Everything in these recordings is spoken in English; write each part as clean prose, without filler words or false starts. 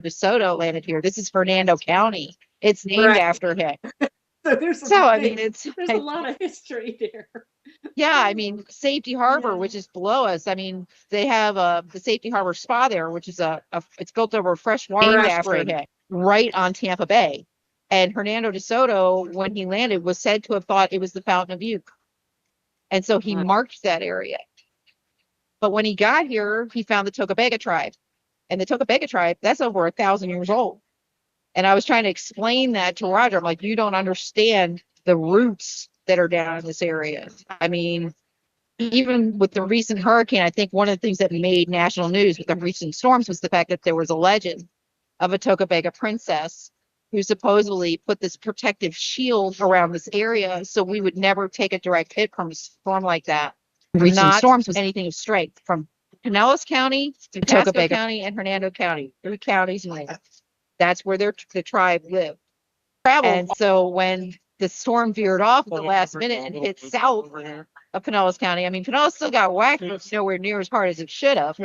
DeSoto landed here. This is Fernando County. It's named Right. after him. So there's So, I mean, there's a lot of history there. yeah, I mean, Safety Harbor, Yeah. which is below us. I mean, they have the Safety Harbor Spa there, which is it's built over fresh water named after him, right on Tampa Bay. And Hernando DeSoto, when he landed, was said to have thought it was the Fountain of Youth. And so he marked that area. But when he got here, he found the Tokabega tribe. And the Tokabega tribe, that's over 1,000 years old. And I was trying to explain that to Roger. I'm like, you don't understand the roots that are down in this area. I mean, even with the recent hurricane, I think one of the things that made national news with the recent storms was the fact that there was a legend of a Tokabega princess who supposedly put this protective shield around this area so we would never take a direct hit from a storm like that. Recent storms was anything of strength from Pinellas County to Tokabega County and Hernando County, 3 counties in there. That's where the tribe lived. And so when the storm veered off at the last minute and hit south of Pinellas County, I mean, Pinellas still got whacked, but it's nowhere near as hard as it should have.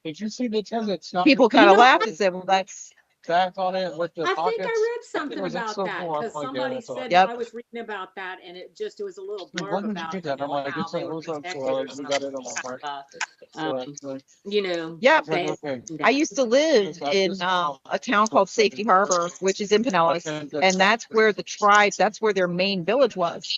Did you see the attendance? People kind of laughed and said, well, that's back on it with the I think pockets. I read something was about so that cool. because I'm like, somebody yeah, that's said Yep. I was reading about that, and it was a little Like, blurb why did you about do that? I'm like, how it's they like, were what's up, protected Troy? or We something. got it on my heart. You know, yeah. they, Okay. I used to live in a town called Safety Harbor, which is in Pinellas, and that's where the tribe, that's where their main village was.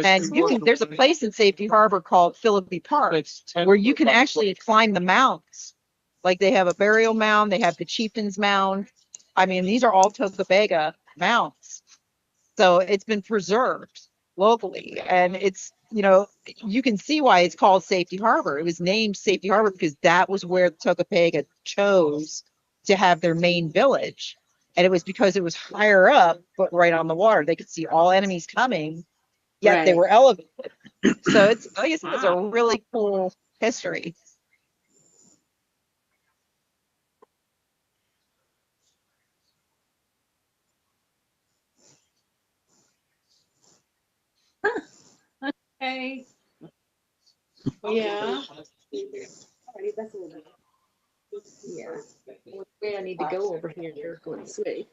And there's a place in Safety Harbor called Philippi Park where you can actually climb the mounds. Like they have a burial mound, they have the chieftain's mound. I mean, these are all Tokabega mounds. So it's been preserved locally. And it's, you can see why it's called Safety Harbor. It was named Safety Harbor because that was where Tokapega chose to have their main village. And it was because it was higher up, but right on the water. They could see all enemies coming, yet they Right. were elevated. So it's, I guess it's a really cool history. Hey. Yeah. Alrighty, that's a little bit. Yeah. Which way I need to go over here? Go this way.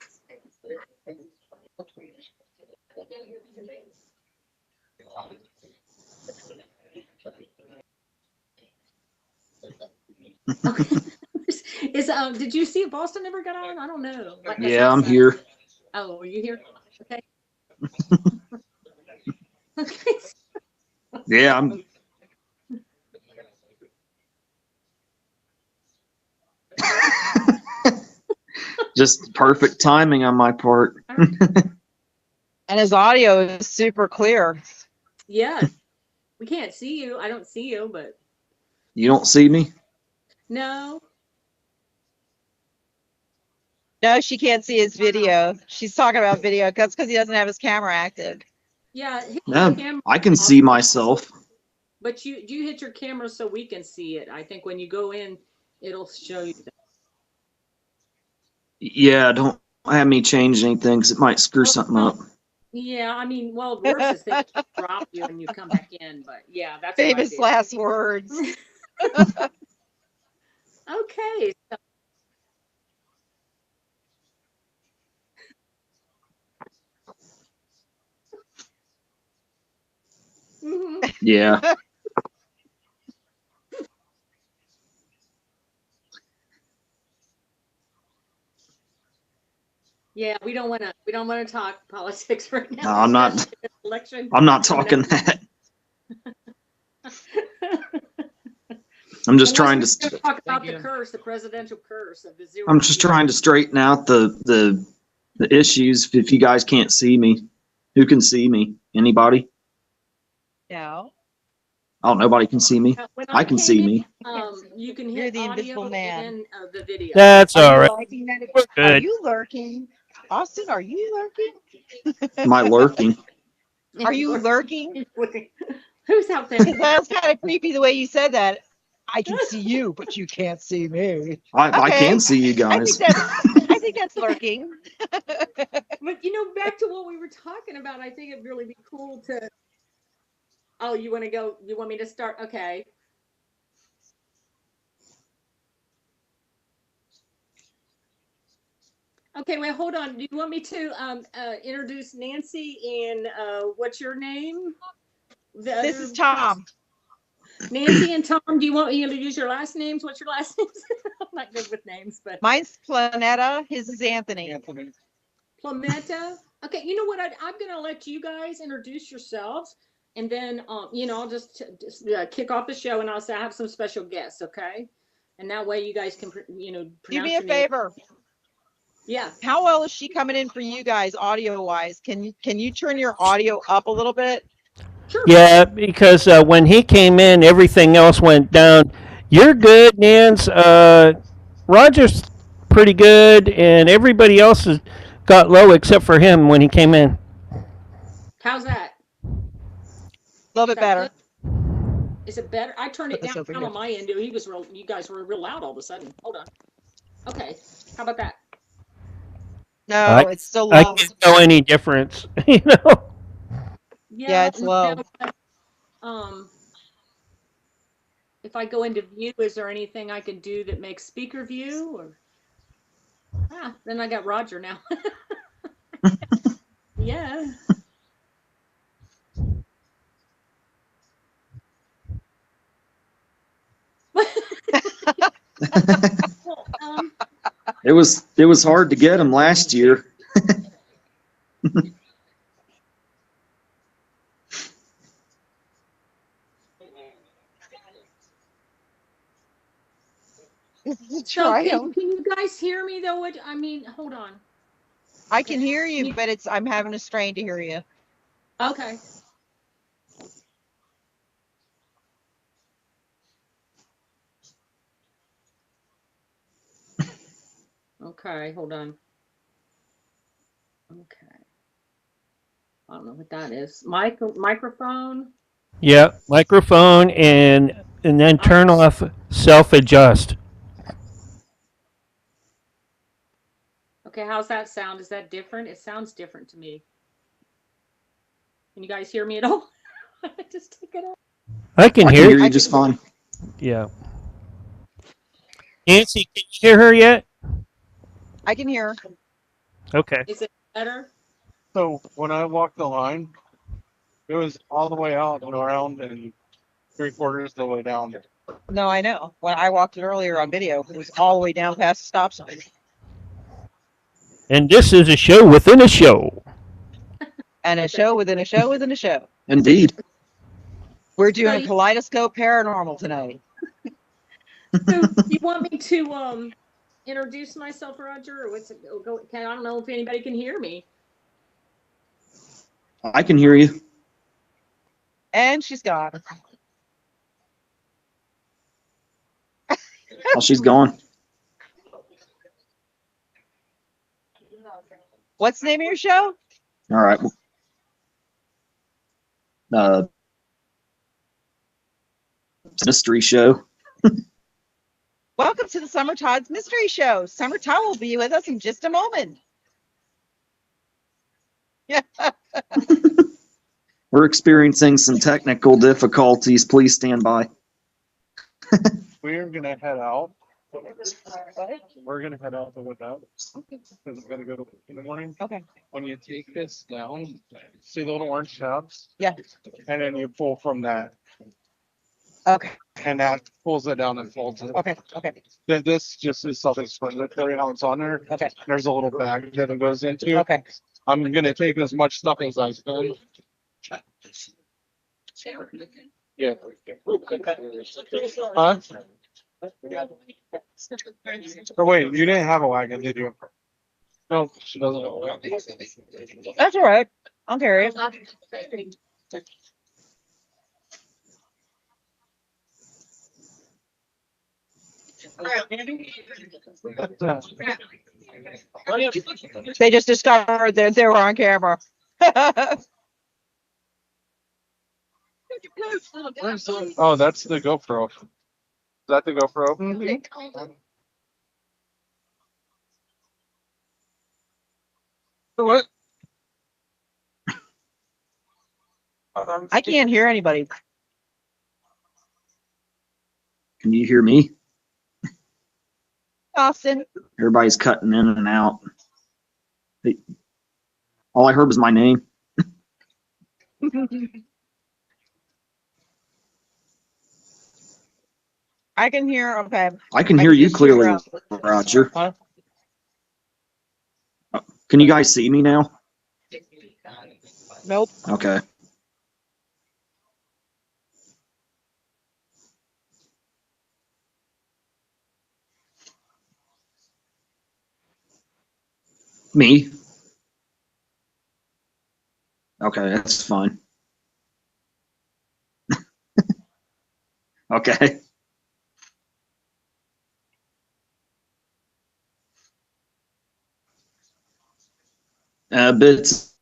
Okay. Did you see if Boston never got on? I don't know. Like Yeah, I'm here. Oh, are you here? Okay. Okay. Yeah, I'm. Just perfect timing on my part. And his audio is super clear. Yeah. We can't see you. I don't see you, but You don't see me? no. No, she can't see his video. She's talking about video. That's because he doesn't have his camera active. Yeah. Hit No, your camera I can off, see myself. But you hit your camera so we can see it. I think when you go in, it'll show you that. Yeah, don't have me change anything because it might screw something up. Yeah, I mean, well, worse is they drop you and you come back in, but yeah, that's Famous what I last words. did. Okay. So, mhm. Yeah. Yeah, we don't want to talk politics right now. No, I'm not. especially this election I'm not coming talking up. that. I'm just trying Unless we're to. gonna talk about the curse, the presidential curse of the zero. I'm just trying to straighten out the issues. If you guys can't see me, who can see me? Anybody? No. Oh, nobody can see me. When I can came see in, me. You can You're hit the invisible audio man. and the video. That's all right. Liking that? We're Are good. you lurking? Austin, are you lurking? Am I lurking? Are you lurking? Who's out there? That's kind of creepy the way you said that. I can see you, but you can't see me. I Okay. can see you I guys. think that's lurking. But back to what we were talking about, I think it'd really be cool to. Oh, you want to go? You want me to start? Okay. Okay, wait, hold on. Do you want me to introduce Nancy and what's your name? The This other is Tom. Nancy and Tom. Do you want me to use your last names? What's your last names? I'm not good with names, but Mine's Planeta. His is Anthony. Anthony. Plametta. Okay, you know what? I'm gonna let you guys introduce yourselves, and then I'll just kick off the show, and I'll say I have some special guests. Okay, and that way you guys can Do pronounce me a your name. favor. Yeah. How well is she coming in for you guys audio wise? Can you turn your audio up a little bit? Sure. Yeah, because when he came in, everything else went down. You're good, Nance. Roger's pretty good, and everybody else has got low except for him when he came in. How's that? A little Is bit that better. good? Is it better? I turned Put it this down over here. on my end. He was real. You guys were real loud all of a sudden. Hold on. Okay. How about that? No, it's still I low. can't tell any difference, you know. Yeah, it's low. Um, if I go into view, is there anything I can do that makes speaker view or? Then I got Roger now. Yeah. Well, It was hard to get them last year. so Try can 'em. you guys hear me though? What I mean, hold on. I can hear you, but I'm having a strain to hear you. Okay. Okay, hold on. Okay. I don't know what that is. Microphone. Yeah, microphone and then turn off self adjust. Okay, how's that sound? Is that different? It sounds different to me. Can you guys hear me at all? Just take it off. I can I can hear. hear you just fine. Yeah. Nancy, can you hear her yet? I can hear. Okay. Is it better? So when I walked the line, it was all the way out and around and 3/4 the way down. No, I know. When I walked it earlier on video, it was all the way down past the stop sign. And this is a show within a show. And a show within a show within a show. Indeed. We're doing a kaleidoscope paranormal tonight. So you want me to introduce myself, Roger, or what's it go? I don't know if anybody can hear me. I can hear you. And she's gone. Oh, she's gone. What's the name of your show? All right. Mystery show. Welcome to the Summer Todd's Mystery Show. Summer Todd will be with us in just a moment. Yeah. We're experiencing some technical difficulties. Please stand by. We're gonna head out. We're gonna head out the window because I'm gonna go to work in the morning. Okay. When you take this down, see the little orange tabs? Yeah. And then you pull from that, Okay. and that pulls it down and folds it. Okay. Okay. Then this just is self-explanatory how it's on there. Okay. There's a little bag that it goes into. Okay. I'm gonna take as much stuff as I can. Yeah. Huh? Oh wait, you didn't have a wagon, did you? No, she doesn't have a wagon. That's all right. I'll carry it. They just discovered that they were on camera. Oh, that's the GoPro. Is that the GoPro? What? I can't hear anybody. Can you hear me? Austin. Everybody's cutting in and out. All I heard was my name. I can hear. Okay. I can I hear can you just hear clearly, Roger. Huh? Can you guys see me now? Nope. Okay. Me? Okay, that's fine. Okay. Bits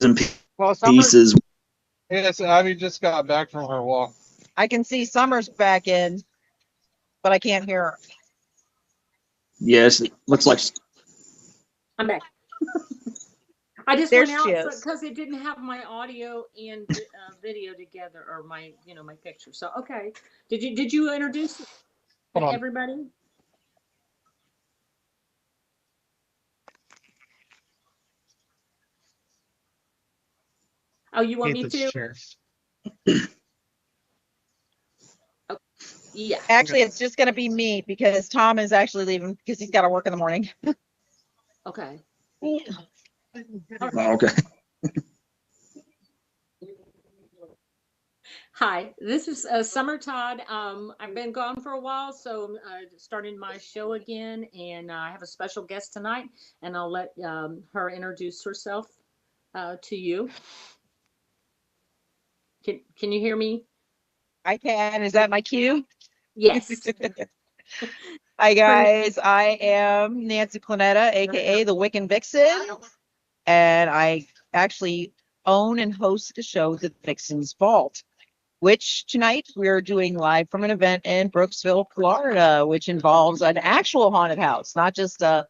and Well, pieces. Yes, Abby just got back from her walk. I can see Summer's back in, but I can't hear her. Yes, it looks like I'm back. I just There went she out is. because it didn't have my audio and video together, or my my picture. So okay, did you introduce Hold on. everybody? Oh, you want Hate me this to? chair. Yeah. Actually, it's just going to be me because Tom is actually leaving because he's got to work in the morning. Okay. oh, okay. Hi, this is Summer Todd. I've been gone for a while, so I'm starting my show again, and I have a special guest tonight, and I'll let her introduce herself to you. Can you hear me? I can. Is that my cue? Yes. Hi, guys. I am Nancy Planetta, aka the Wiccan Vixen, and I actually own and host the show, The Vixen's Vault, which tonight we're doing live from an event in Brooksville, Florida, which involves an actual haunted house, not just a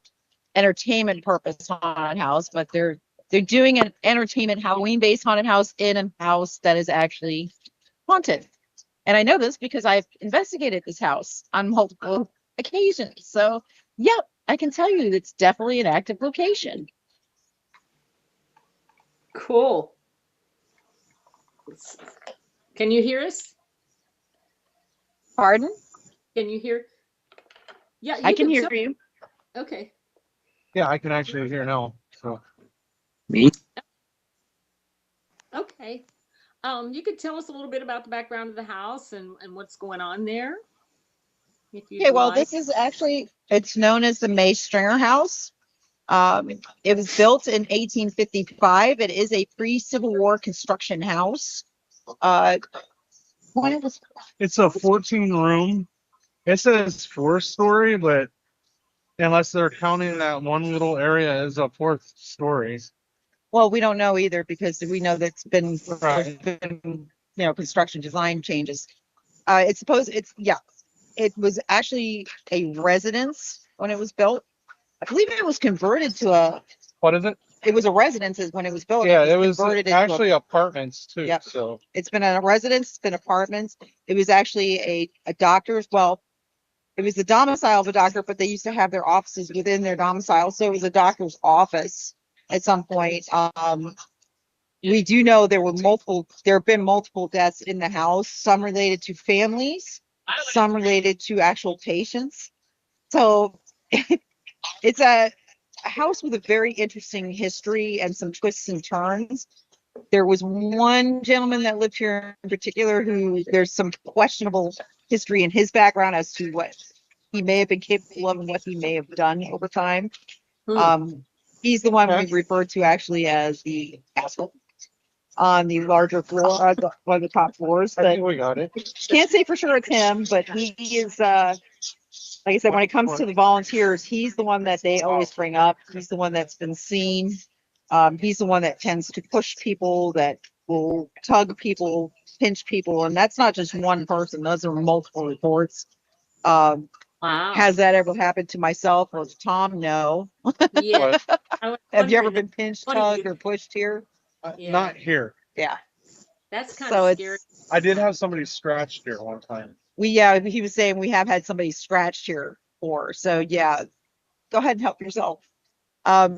entertainment purpose haunted house, but they're doing an entertainment Halloween-based haunted house in a house that is actually haunted. And I know this because I've investigated this house on multiple occasions. So, yep, I can tell you it's definitely an active location. Cool. Can you hear us? Pardon? Can you hear? Yeah, I you can can hear tell. you. Okay. Yeah, I can actually hear now. So Me? Okay. You could tell us a little bit about the background of the house and what's going on there, if you'd Okay, well, like. this is actually it's known as the May Stringer House. It was built in 1855. It is a pre-Civil War construction house. When it was it's a 14 room. It says 4-story, but unless they're counting that one little area as a 4th story. well, we don't know either because we know that's been Right. there's been construction design changes. It's supposed it's yeah, it was actually a residence when it was built. I believe it was converted to a. What is it? It was a residence when it was built. Yeah, It it was was converted into actually apartments too. Yep. So it's been a residence, it's been apartments. It was actually a doctor's. Well, it was the domicile of a doctor, but they used to have their offices within their domicile, so it was a doctor's office at some point. We do know there have been multiple deaths in the house, some related to families, some related to actual patients. So it's a house with a very interesting history and some twists and turns. There was one gentleman that lived here in particular who there's some questionable history in his background as to what he may have been capable of and what he may have done over time. He's the one we refer to actually as the asshole on the larger floor, one of the top floors. I But think we got it. can't say for sure it's him, but he is like I said, when it comes to the volunteers, he's the one that they always bring up. He's the one that's been seen. He's the one that tends to push people, that will tug people, pinch people, and that's not just one person. Those are multiple reports. Um, Wow. has that ever happened to myself or to Tom? No. Yeah. I was Have you ever wondering been pinched, what do you- tugged, or pushed here? Yeah. Not here. Yeah. That's kind So of it's scary. I did have somebody scratched here one time. he was saying we have had somebody scratched here. before. So yeah, go ahead and help yourself.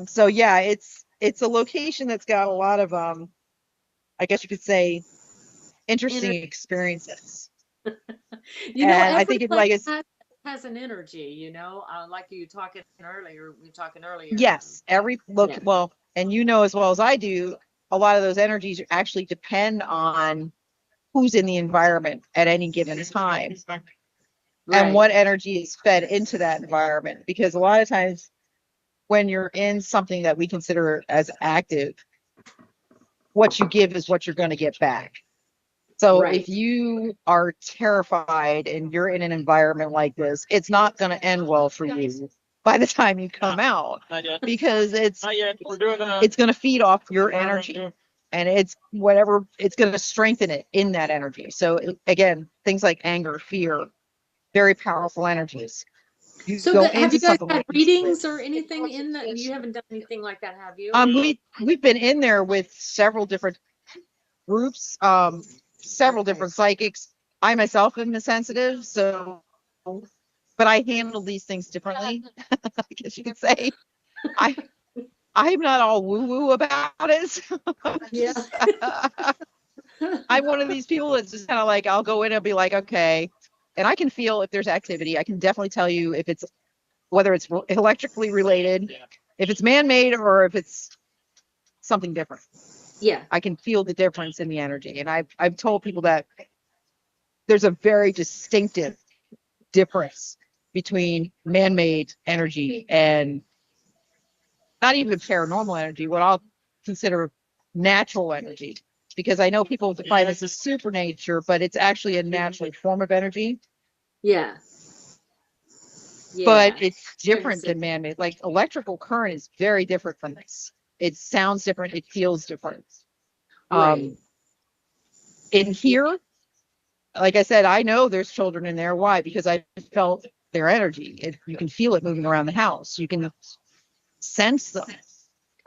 So yeah, it's a location that's got a lot of I guess you could say interesting experiences. And I Every think it place like it's has an energy, like we were talking earlier. yes, every look Yeah. well, and you know as well as I do, a lot of those energies actually depend on who's in the environment at any given time and Right. what energy is fed into that environment. Because a lot of times when you're in something that we consider as active, what you give is what you're going to get back. So Right. if you are terrified and you're in an environment like this, it's not going to end well for you by the time you come out because it's going to feed off your energy and it's whatever it's going to strengthen it in that energy. So again, things like anger, fear, very powerful energies. You So go have into you guys something had like this. readings or anything in that? You haven't done anything like that, have you? We've been in there with several different groups, several different psychics. I myself am a sensitive, so but I handle these things differently, I guess you could say. I I'm not all woo woo about it. Yeah. I'm one of these people that's just kind of like I'll go in and be like, okay, and I can feel if there's activity. I can definitely tell you if it's whether it's electrically related, if it's man-made, or if it's something different. Yeah. I can feel the difference in the energy, and I've told people that there's a very distinctive difference between man-made energy and not even paranormal energy, what I'll consider natural energy. Because I know people define this as supernature, but it's actually a natural form of energy. Yeah. But Yeah. it's different than man-made. Like electrical current is very different from this. It sounds different. It feels different. Right. In here, like I said, I know there's children in there. Why? Because I felt their energy. You can feel it moving around the house. You can sense them.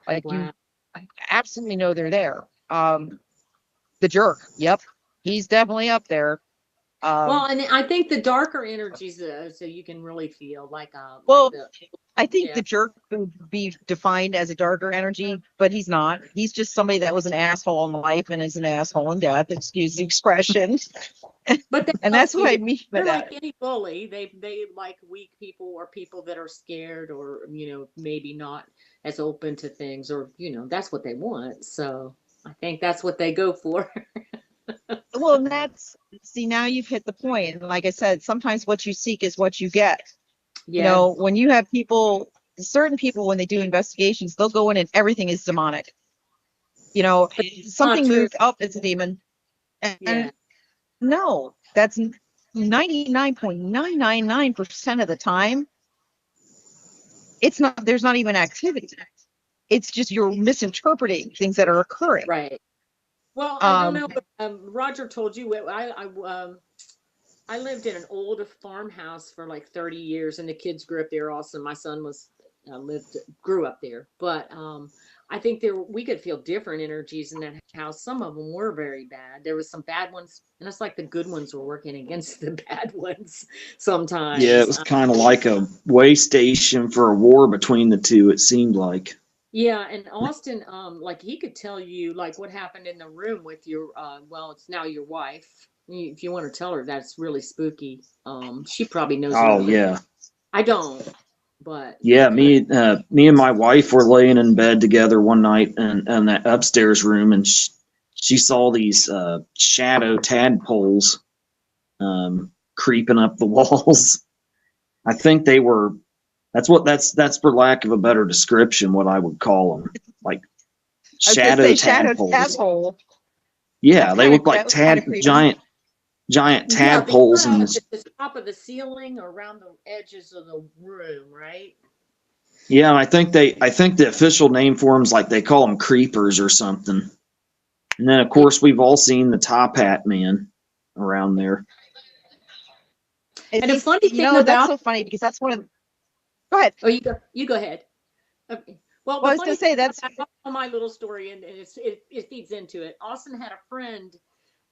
Like Wow. you absolutely know they're there. The jerk. Yep. He's definitely up there. Well, and I think the darker energies, so you can really feel like Well, the I think yeah. the jerk would be defined as a darker energy, but he's not. He's just somebody that was an asshole in life and is an asshole in death. Excuse the expression. But they And that's also, what I mean by they're that. like any bully. They like weak people or people that are scared or maybe not as open to things or that's what they want. So I think that's what they go for. Well, and that's see now you've hit the point. And like I said, sometimes what you seek is what you get. Yeah. When you have people, certain people when they do investigations, they'll go in and everything is demonic. Not Something true. moved up, it's a demon. Yeah. And no, that's 99.999% of the time. It's not, there's not even activity. It's just you're misinterpreting things that are occurring. Right. Well, I don't Um, know. Roger told you I lived in an old farmhouse for like 30 years, and the kids grew up there. Also, my son grew up there. But I think we could feel different energies in that house. Some of them were very bad. There was some bad ones, and it's like the good ones were working against the bad ones Yeah, it sometimes. was kind of like a way station for a war between the two, it seemed like. Yeah, and Austin, like he could tell you like what happened in the room with your, it's now your wife. If you want to tell her, that's really spooky. She probably knows a Oh, little bit. yeah. I don't, but Yeah, me and my wife were laying in bed together one night in that upstairs room, and she saw these shadow tadpoles creeping up the walls. I think they were. That's for lack of a better description, what I would call them, like I was gonna shadow say shadow tadpoles. tadpole. Yeah, they look like That was kind of creepy. giant yeah, they tadpoles, were and up at the top of the ceiling or around the edges of the room, right? yeah, and I think the official name for them is like they call them creepers or something. And then of course we've all seen the top hat man around there. And the funny thing That's about so funny because that's one of the, go ahead. oh, you go ahead. Okay. Well, Well, the I was funny gonna thing say that's about my little story, and it feeds into it. Austin had a friend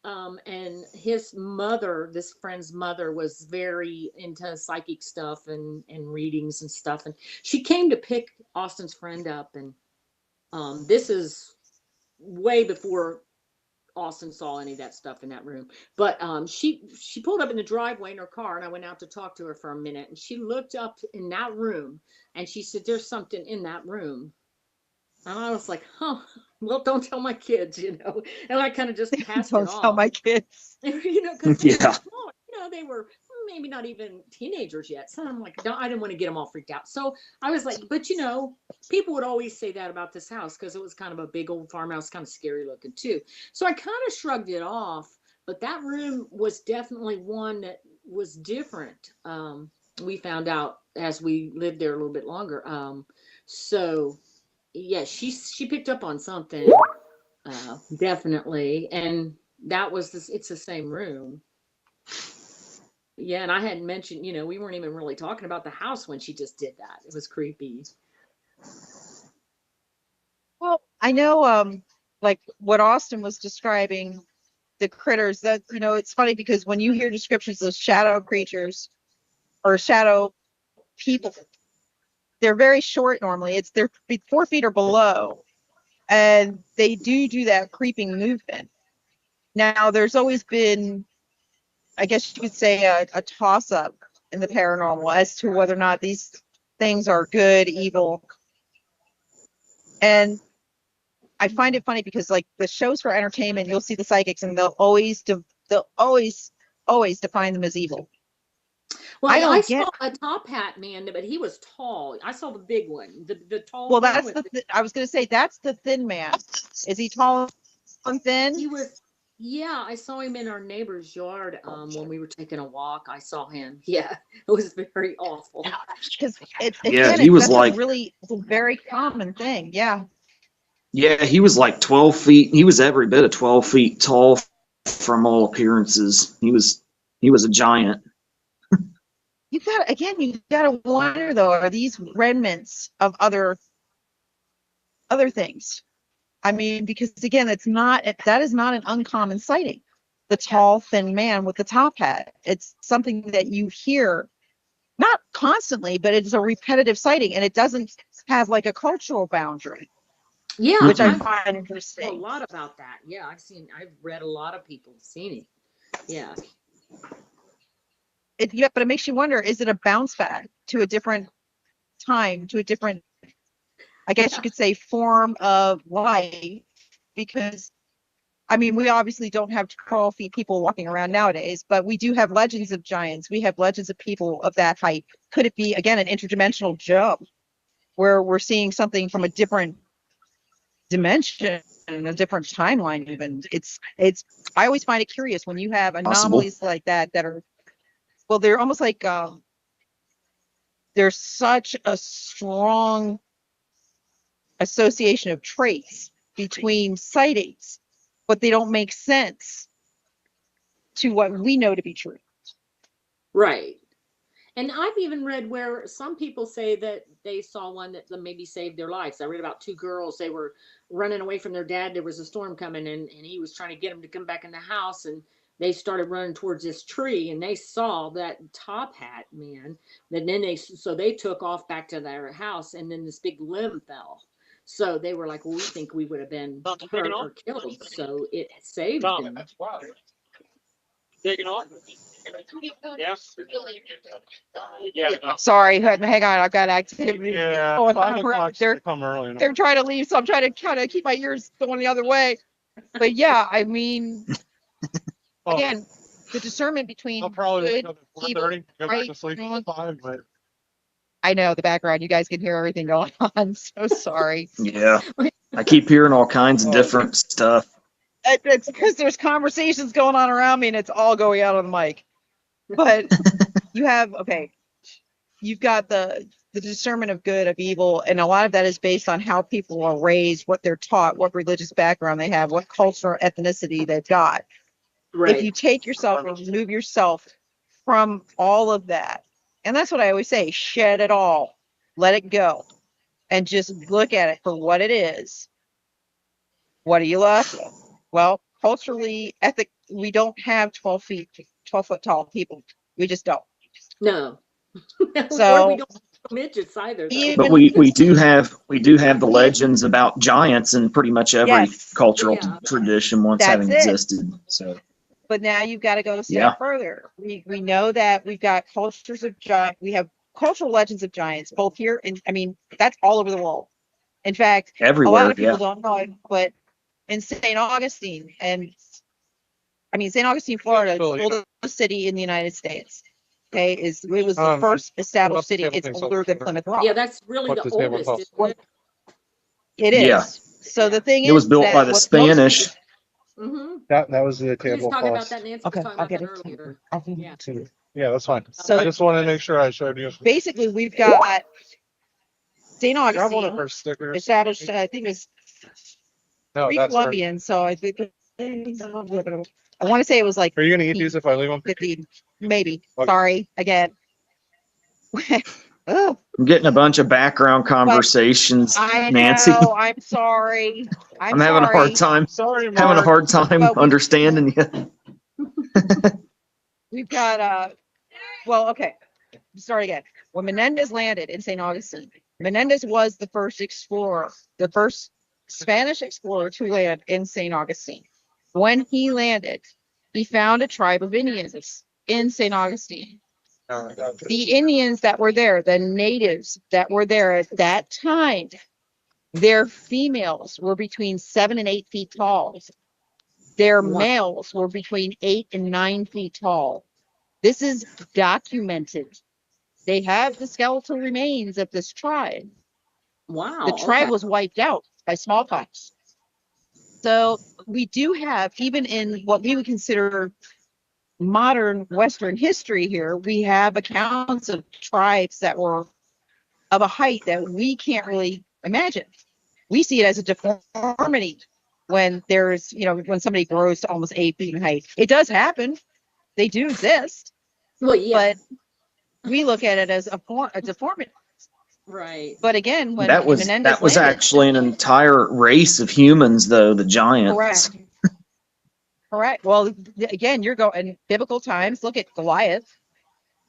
And his mother, this friend's mother, was very into psychic stuff and readings and stuff. And she came to pick Austin's friend up. And this is way before Austin saw any of that stuff in that room. But she pulled up in the driveway in her car, and I went out to talk to her for a minute. And she looked up in that room, and she said, "There's something in that room." And I was like, "Huh, well, don't tell my kids, you know." And I kind of just passed Don't it tell off. my kids. You know, because they were Yeah. small. You know, they were maybe not even teenagers yet. So I'm like, no, I didn't want to get them all freaked out. So I was like, but you know, people would always say that about this house because it was kind of a big old farmhouse, kind of scary looking too. So I kind of shrugged it off. But that room was definitely one that was different. We found out as we lived there a little bit longer. So yeah, she picked up on something, definitely, and that was this. It's the same room. Yeah, and I hadn't mentioned, you know, we weren't even really talking about the house when she just did that. It was creepy. Well, I know, like what Austin was describing, the critters that, it's funny because when you hear descriptions of shadow creatures or shadow people, they're very short normally. They're 4 feet or below, and they do that creeping movement. Now, there's always been, I guess you could say, a toss up in the paranormal as to whether or not these things are good, evil. And I find it funny because like the shows for entertainment, you'll see the psychics and they'll always define them as evil. Well, I I don't get. saw a top hat man, but he was tall. I saw the big one, the tall Well, one that's with I was going to say that's the thin man. Is he tall and thin? he was. Yeah, I saw him in our neighbor's yard when we were taking a walk. I saw him. Yeah, it was very awful. Because it's Yeah, again, he was that's like, it's a very common thing. Yeah. yeah, he was like 12 feet. He was every bit of 12 feet tall from all appearances. He was a giant. You gotta wonder though, are these remnants of other things? I mean, because again, that is not an uncommon sighting. The tall, thin man with the top hat. It's something that you hear not constantly, but it's a repetitive sighting, and it doesn't have like a cultural boundary, Yeah, which I I've find heard a interesting. lot about that. Yeah, I've read a lot of people seen it. Yeah. Yeah, but it makes you wonder: is it a bounce back to a different time, to a different, I guess you Yeah. could say, form of life? Because I mean, we obviously don't have 12 feet people walking around nowadays, but we do have legends of giants. We have legends of people of that height. Could it be, again, an interdimensional jump where we're seeing something from a different dimension and a different timeline even? I always find it curious when you have Possible. anomalies like that are, well, they're almost like, there's such a strong association of traits between sightings, but they don't make sense to what we know to be true. Right. And I've even read where some people say that they saw one that maybe saved their lives. I read about two girls. They were running away from their dad. There was a storm coming, and he was trying to get them to come back in the house. And they started running towards this tree, and they saw that top hat man. And then they took off back to their house, and then this big limb fell. So they were like, well, we think we would have been hurt or killed. So it saved them. Sorry, hang on. I've got activity Yeah, going 5 on around. o'clock should come early. They're trying to leave, so I'm trying to kind of keep my ears going the other way. But yeah, I mean, Oh, again, the discernment between I'll probably wake good, up at evil, 4:30, go back right, to sleep wrong. at 5, but I know the background. You guys can hear everything going on. So sorry. Yeah. I keep hearing all kinds of oh, different stuff. It's because there's conversations going on around me, and it's all going out on the mic. But you've got the discernment of good, of evil, and a lot of that is based on how people are raised, what they're taught, what religious background they have, what cultural ethnicity they've got. If you Right. take yourself or remove yourself from all of that, and that's what I always say, shed it all, let it go, and just look at it for what it is. What are you left with? Well, culturally, we don't have 12 foot tall people. We just don't. No. Boy, So we don't have midgets either, though. But even we do have the legends about giants in pretty much every yes, cultural Yeah. tradition once that's having it. existed. So But now you've got to go a step Yeah. further. We know that we've got cultures of giant. We have cultural legends of giants, both here and I mean that's all over the world. In fact, a lot everywhere, of people yeah. don't know it, but in St. Augustine, and I mean St. Augustine, Florida, is the oldest city in the United States. Okay, it was the first established city. It's older than Plymouth Rock. Yeah, that's really What's the the table oldest, called? isn't it? It is. Yeah. So the thing It was is built that by the what most Spanish. people- Mm-hmm. That was the She was table talking about cost. that. Nancy was Okay, talking I'll about get that it. earlier. I'll give Yeah. it to you. Yeah, that's fine. So I just wanted to make sure I showed you. basically, we've got St. Grab one of Augustine her stickers. established. I think it's No, pre that's her. Columbian. So I think I want to say it was like Are you gonna eat these if I leave them? 50, maybe. Okay. Sorry again. Oh, I'm getting a bunch of background conversations, I Nancy. know. I'm sorry. I'm having a hard time Sorry, having a Mark. hard time But understanding you. we've got well, okay. Start again. When Menendez landed in St. Augustine, Menendez was the first explorer, the first Spanish explorer to land in St. Augustine. When he landed, he found a tribe of Indians in St. Augustine. The Indians that were there, the natives that were there at that time, their females were between 7 and 8 feet tall. Their Wow. males were between 8 and 9 feet tall. This is documented. They have the skeletal remains of this tribe. Wow. The tribe Okay. was wiped out by smallpox. So we do have, even in what we would consider modern Western history here, we have accounts of tribes that were of a height that we can't really imagine. We see it as a deformity when there's, when somebody grows to almost 8 feet in height. It does happen. They do exist, Well, yeah. but we look at it as a deformity. Right. But again, when That was Menendez landed, actually an entire race of humans, though, the giants. correct. Correct. Well, again, you're going biblical times. Look at Goliath. I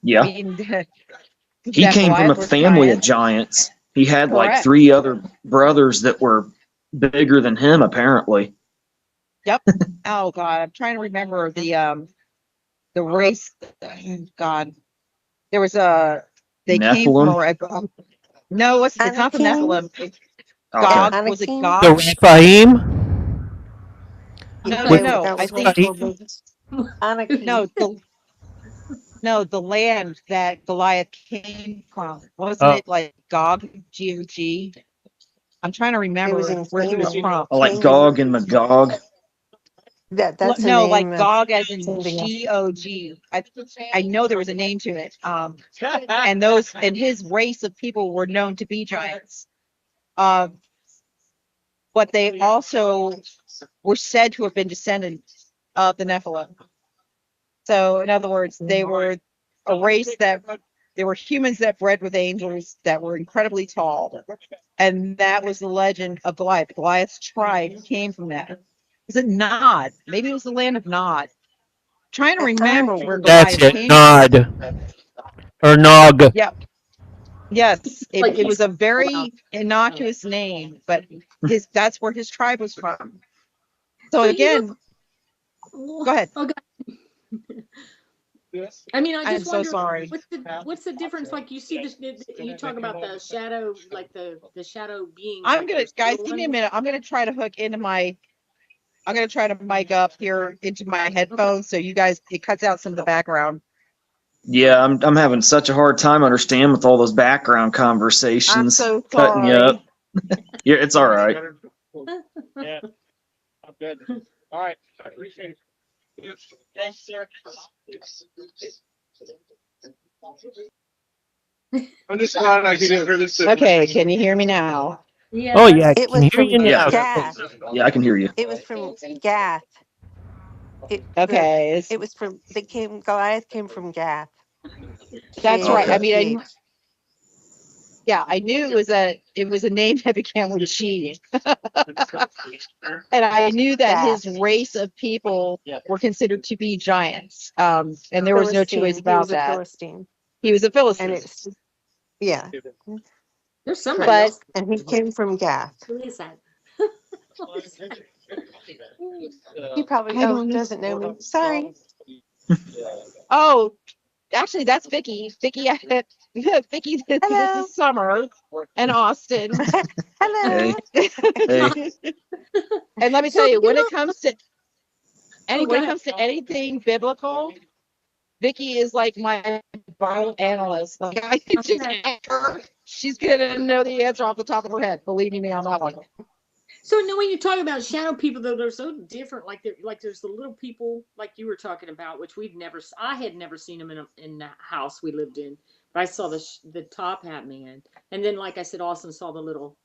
Yeah. mean, He that came from Goliath a was family of giants. giants. He had like Correct. 3 other brothers that were bigger than him, apparently. Yep. Oh God, I'm trying to remember the race. God, there was they came from Nephilim. no, it's not the Anakim? Nephilim. Okay. Gog, was it Anakim? The Gog? Rephaim? No, Okay, no. that I was think Anakim. no, the land that Goliath came from. Wasn't Oh. it like Gog, G-O-G? I'm trying to It remember was in where he was Canaan. from. Like Gog and Magog. That's a No, name like that's Gog as in something else. G-O-G. I know there was a name to it. And his race of people were known to be giants. But they also were said to have been descendants of the Nephilim. So, in other words, they were a race that they were humans that bred with angels that were incredibly tall. And that was the legend of Goliath. Goliath's tribe came from that. Was it Nod? Maybe it was the land of Nod. Trying to remember where Anakim. That's Goliath it. came from. Nod. Or Nog. Yep. Yes. Like It was a wow. very innocuous name, but that's where his tribe was from. So So again, go ahead. Oh, God. I mean, I I'm just so wonder sorry. what's the difference? Like you see this, you talk about the shadow, like the shadow beings. I'm like gonna, those guys, little give me a ones. minute. I'm gonna try to hook into I'm gonna try to mic up here into my headphones so you guys, it cuts out some of the background. Yeah, I'm having such a hard time understanding with all those background I'm conversations so cutting you sorry. up. Yeah, it's all right. Yeah, I'm good. All right, I appreciate it. Thanks, sir. I'm just glad I could hear this. Okay, can you hear me now? Yeah. Oh, yeah. I It can was hear from you now. Gath. Yeah, I can hear you. It was from Gath. Okay, It was from Goliath came from Gath. that's right. I mean, Gath. Yeah, I knew it was a name that began with G. And I knew that his race of people were considered to be giants. And there was no two ways Philistine. He about was a that. Philistine. He was a And Philistine. it's, yeah. There's somebody But else. And he came from Gath. Who is that? Who is that? He probably I don't know. doesn't know me. Sorry. Oh, actually, that's Vicky. Vicky, Vicky Hello. this summer, and Austin. Hello. Hey. And let me So, tell you, you when know- it comes to Oh, go when it ahead. comes to anything biblical, Vicky is like my Bible analyst. Like I can just Okay. ask her, she's gonna know the answer off the top of her head. Believe me on that one. So now when you talk about shadow people, though, they're so different. Like there's the little people like you were talking about, which I had never seen them in the house we lived in, but I saw the top hat man, and then like I said, Austin saw the little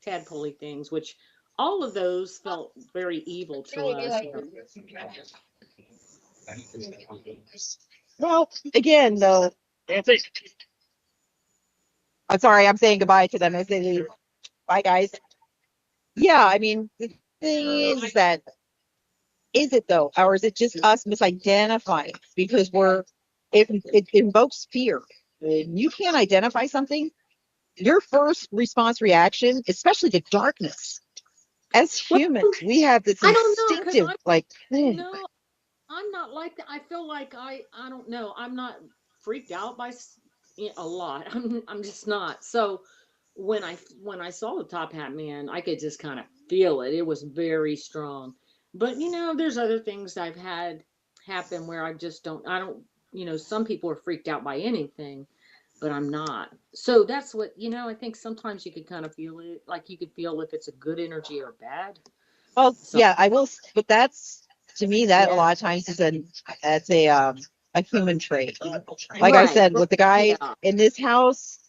tadpole things, which all of those felt very evil to us. Well, again, though, I'm sorry, I'm saying goodbye to them as they leave. Bye, guys. Yeah, I mean, the thing is that is it though, or is it just us misidentifying because it invokes fear. When you can't identify something, your first response reaction, especially to darkness, as humans, we have this I don't know, 'cause instinctive like, No, I'm not like that. I feel like I don't know. I'm not freaked out by a lot. I'm just not. So when I saw the top hat man, I could just kind of feel it. It was very strong. But there's other things I've had happen where I don't, some people are freaked out by anything, but I'm not. So that's what, I think sometimes you could kind of feel it, like you could feel if it's a good energy or bad. well, So yeah, I will, but that's to me that a yeah. lot of times is that's a human trait. Like I Right. said, with the guy Yeah. in this house,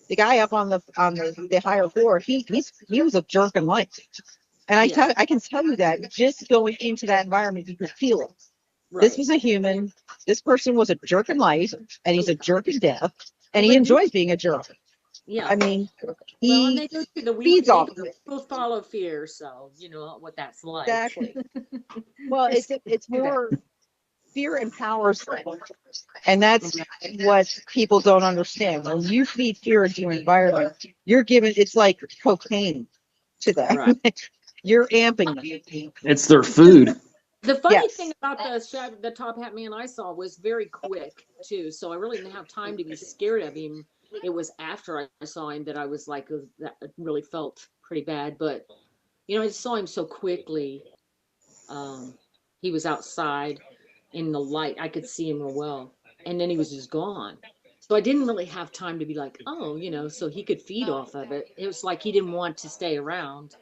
the guy up on the higher floor, he was a jerk in life. And Yeah. I can tell you that just going into that environment, you could feel it. This Right. was a human. This person was a jerk in life, and he's a jerk in death, and Well, he they do. enjoys being a jerk. Yeah. I mean, Well, and he they go through the feeds they off of it. will follow fear, so you know what that's like. Exactly. Well, They're scared it's to do that. more fear empowers them, and that's what people don't understand. When you feed fear into your environment, you're giving it's like cocaine to them. Right. You're amping them. It's their food. The funny thing Yes. about the top hat man I saw was very quick too, so I really didn't have time to be scared of him. It was after I saw him that I was like, that really felt pretty bad. But I just saw him so quickly. Um, he was outside in the light. I could see him real well. And then he was just gone. So I didn't really have time to be like, oh, so he could feed off of it. It was like he didn't want to stay around.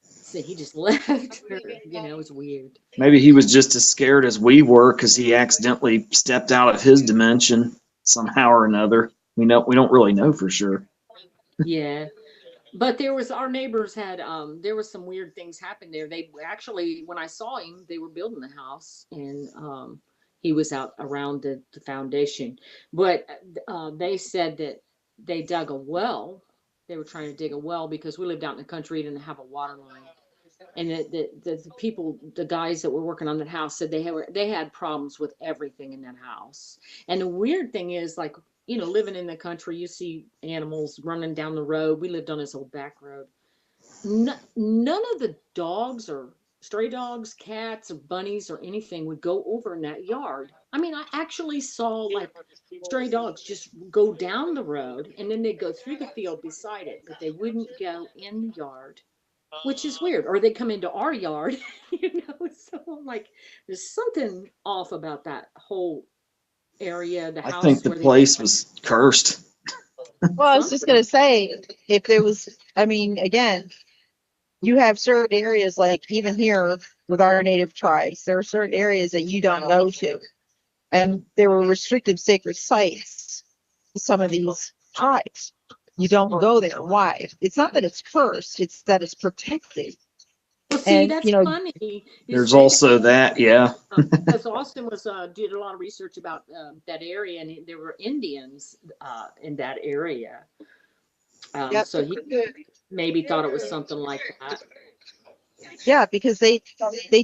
So he just left. It was weird. Maybe he was just as scared as we were because he accidentally stepped out of his dimension somehow or another. We don't really know for sure. Yeah. But our neighbors had there was some weird things happened there. They actually, when I saw him, they were building the house, and he was out around the foundation. But they said that they dug a well. They were trying to dig a well because we lived out in the country, didn't have a water line. And the people, the guys that were working on that house said they had problems with everything in that house. And the weird thing is, like, living in the country, you see animals running down the road. We lived on this old back road. None of the dogs or stray dogs, cats or bunnies or anything would go over in that yard. I mean, I actually saw like stray dogs just go down the road and then they'd go through the field beside it, but they wouldn't go in the yard, which is weird. Or they come into our yard, So I'm like, there's something off about that whole area, the I think house the where they place was cursed. Well, I was just gonna say, if there was, I mean, again, you have certain areas like even here with our native tribes, there are certain areas that you don't go to, and there were restricted sacred sites to some of these tribes. You don't go there. Why? It's not that it's cursed; it's that it's protected. Well, see, And that's funny. You There's say also that, yeah. because Austin did a lot of research about that area, and there were Indians in that area. Yep. So he maybe thought it was something like that. Yeah, because they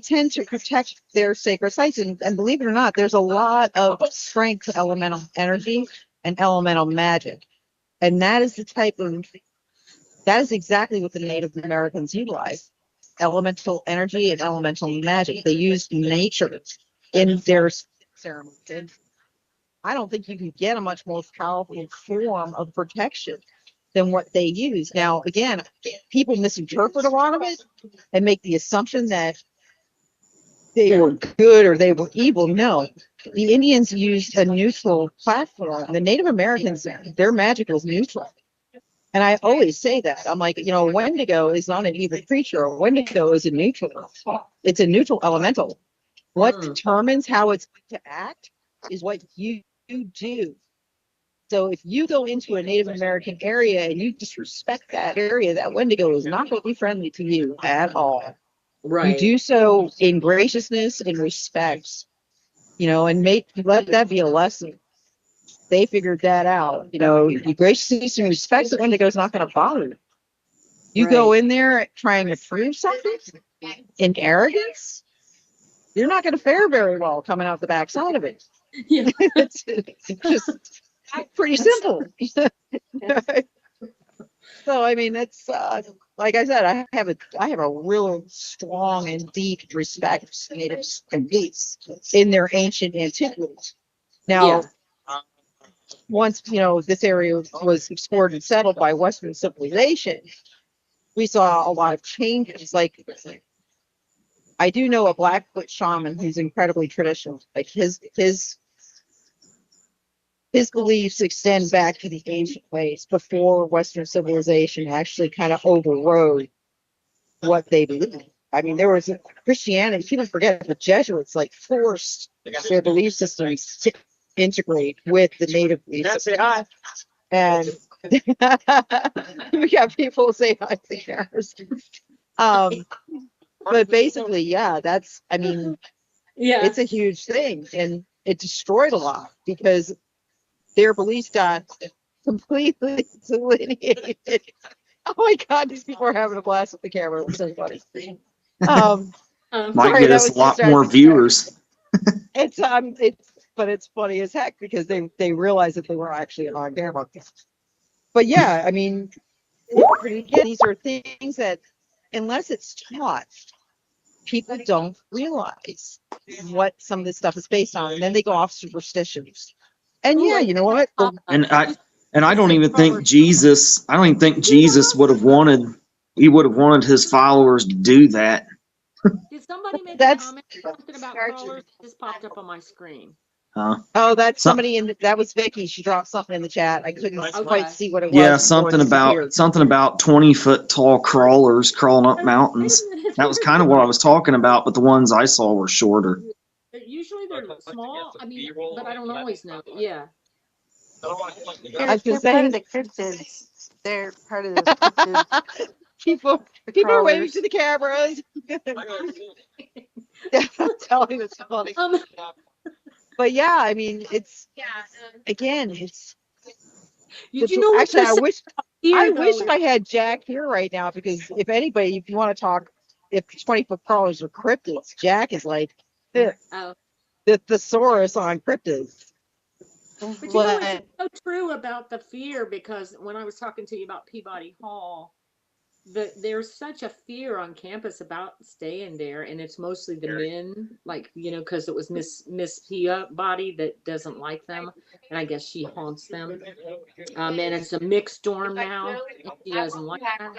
tend to protect their sacred sites, and believe it or not, there's a lot of strength to elemental energy and elemental magic, and that is exactly what the Native Americans utilize: elemental energy and elemental magic. They used nature in their ceremonies. And I don't think you can get a much more powerful form of protection than what they use. Now, again, people misinterpret a lot of it and make the assumption that they were good or they were evil. No, the Indians used a neutral platform. The Native Americans, their magic was neutral. And I always say that. I'm like, a Wendigo is not an evil creature. A Wendigo is a neutral. It's a neutral elemental. What determines how it's going to act is what you do. So if you go into a Native American area and you disrespect that area, that Wendigo is not going to be friendly to you at all. Right. You do so in graciousness and respect, and let that be a lesson. They figured that out. You graciousness and respect, the Wendigo's not going to bother you. You go in there trying to prove something in arrogance, you're not going to fare very well coming out the backside of it. Yeah. it's just pretty simple. So I mean, that's like I said, I have a real strong and deep respect for natives and beliefs in their ancient antiquity. Now, once this area was explored and settled by Western civilization, we saw a lot of changes. Like, I do know a Blackfoot shaman who's incredibly traditional. Like his beliefs extend back to the ancient ways before Western civilization actually kind of overrode what they believed. I mean, there was Christianity. People forget the Jesuits forced their belief systems to integrate with the native belief system. And we got people say hi to cameras. But basically, yeah, it's a huge thing, and it destroyed a lot because their beliefs got completely delineated. Oh my God, these people are having a blast with the camera. It's so funny. Might get us a lot more viewers. But it's funny as heck because they realized that they were actually on camera. But yeah, I mean, again, these are things that, unless it's taught, people don't realize what some of this stuff is based on, and then they go off superstitions. And yeah, you know what? And I don't even think Jesus. I don't even think Jesus would have wanted. He would have wanted his followers to do that. Did somebody make a comment something about crawlers? Just popped up on my screen. Huh? Oh, that's somebody that was Vicky. She dropped something in the chat. I couldn't quite see what it was. Yeah, something about 20-foot tall crawlers crawling up mountains. That was kind of what I was talking about, but the ones I saw were shorter. Usually they're small. I mean, but I don't always know. Yeah. They're part of the cryptids. They're part of the cryptids. People are waving to the cameras. I'm telling you, it's funny. But yeah, I mean, it's again, it's. Actually, I wish I had Jack here right now, because if you want to talk, if 20-foot crawlers are cryptids, Jack is like the thesaurus on cryptids. But you know what's so true about the fear, because when I was talking to you about Peabody Hall, there's such a fear on campus about staying there, and it's mostly the men, because it was Miss Peabody that doesn't like them, and I guess she haunts them. And it's a mixed dorm now, and she doesn't like that.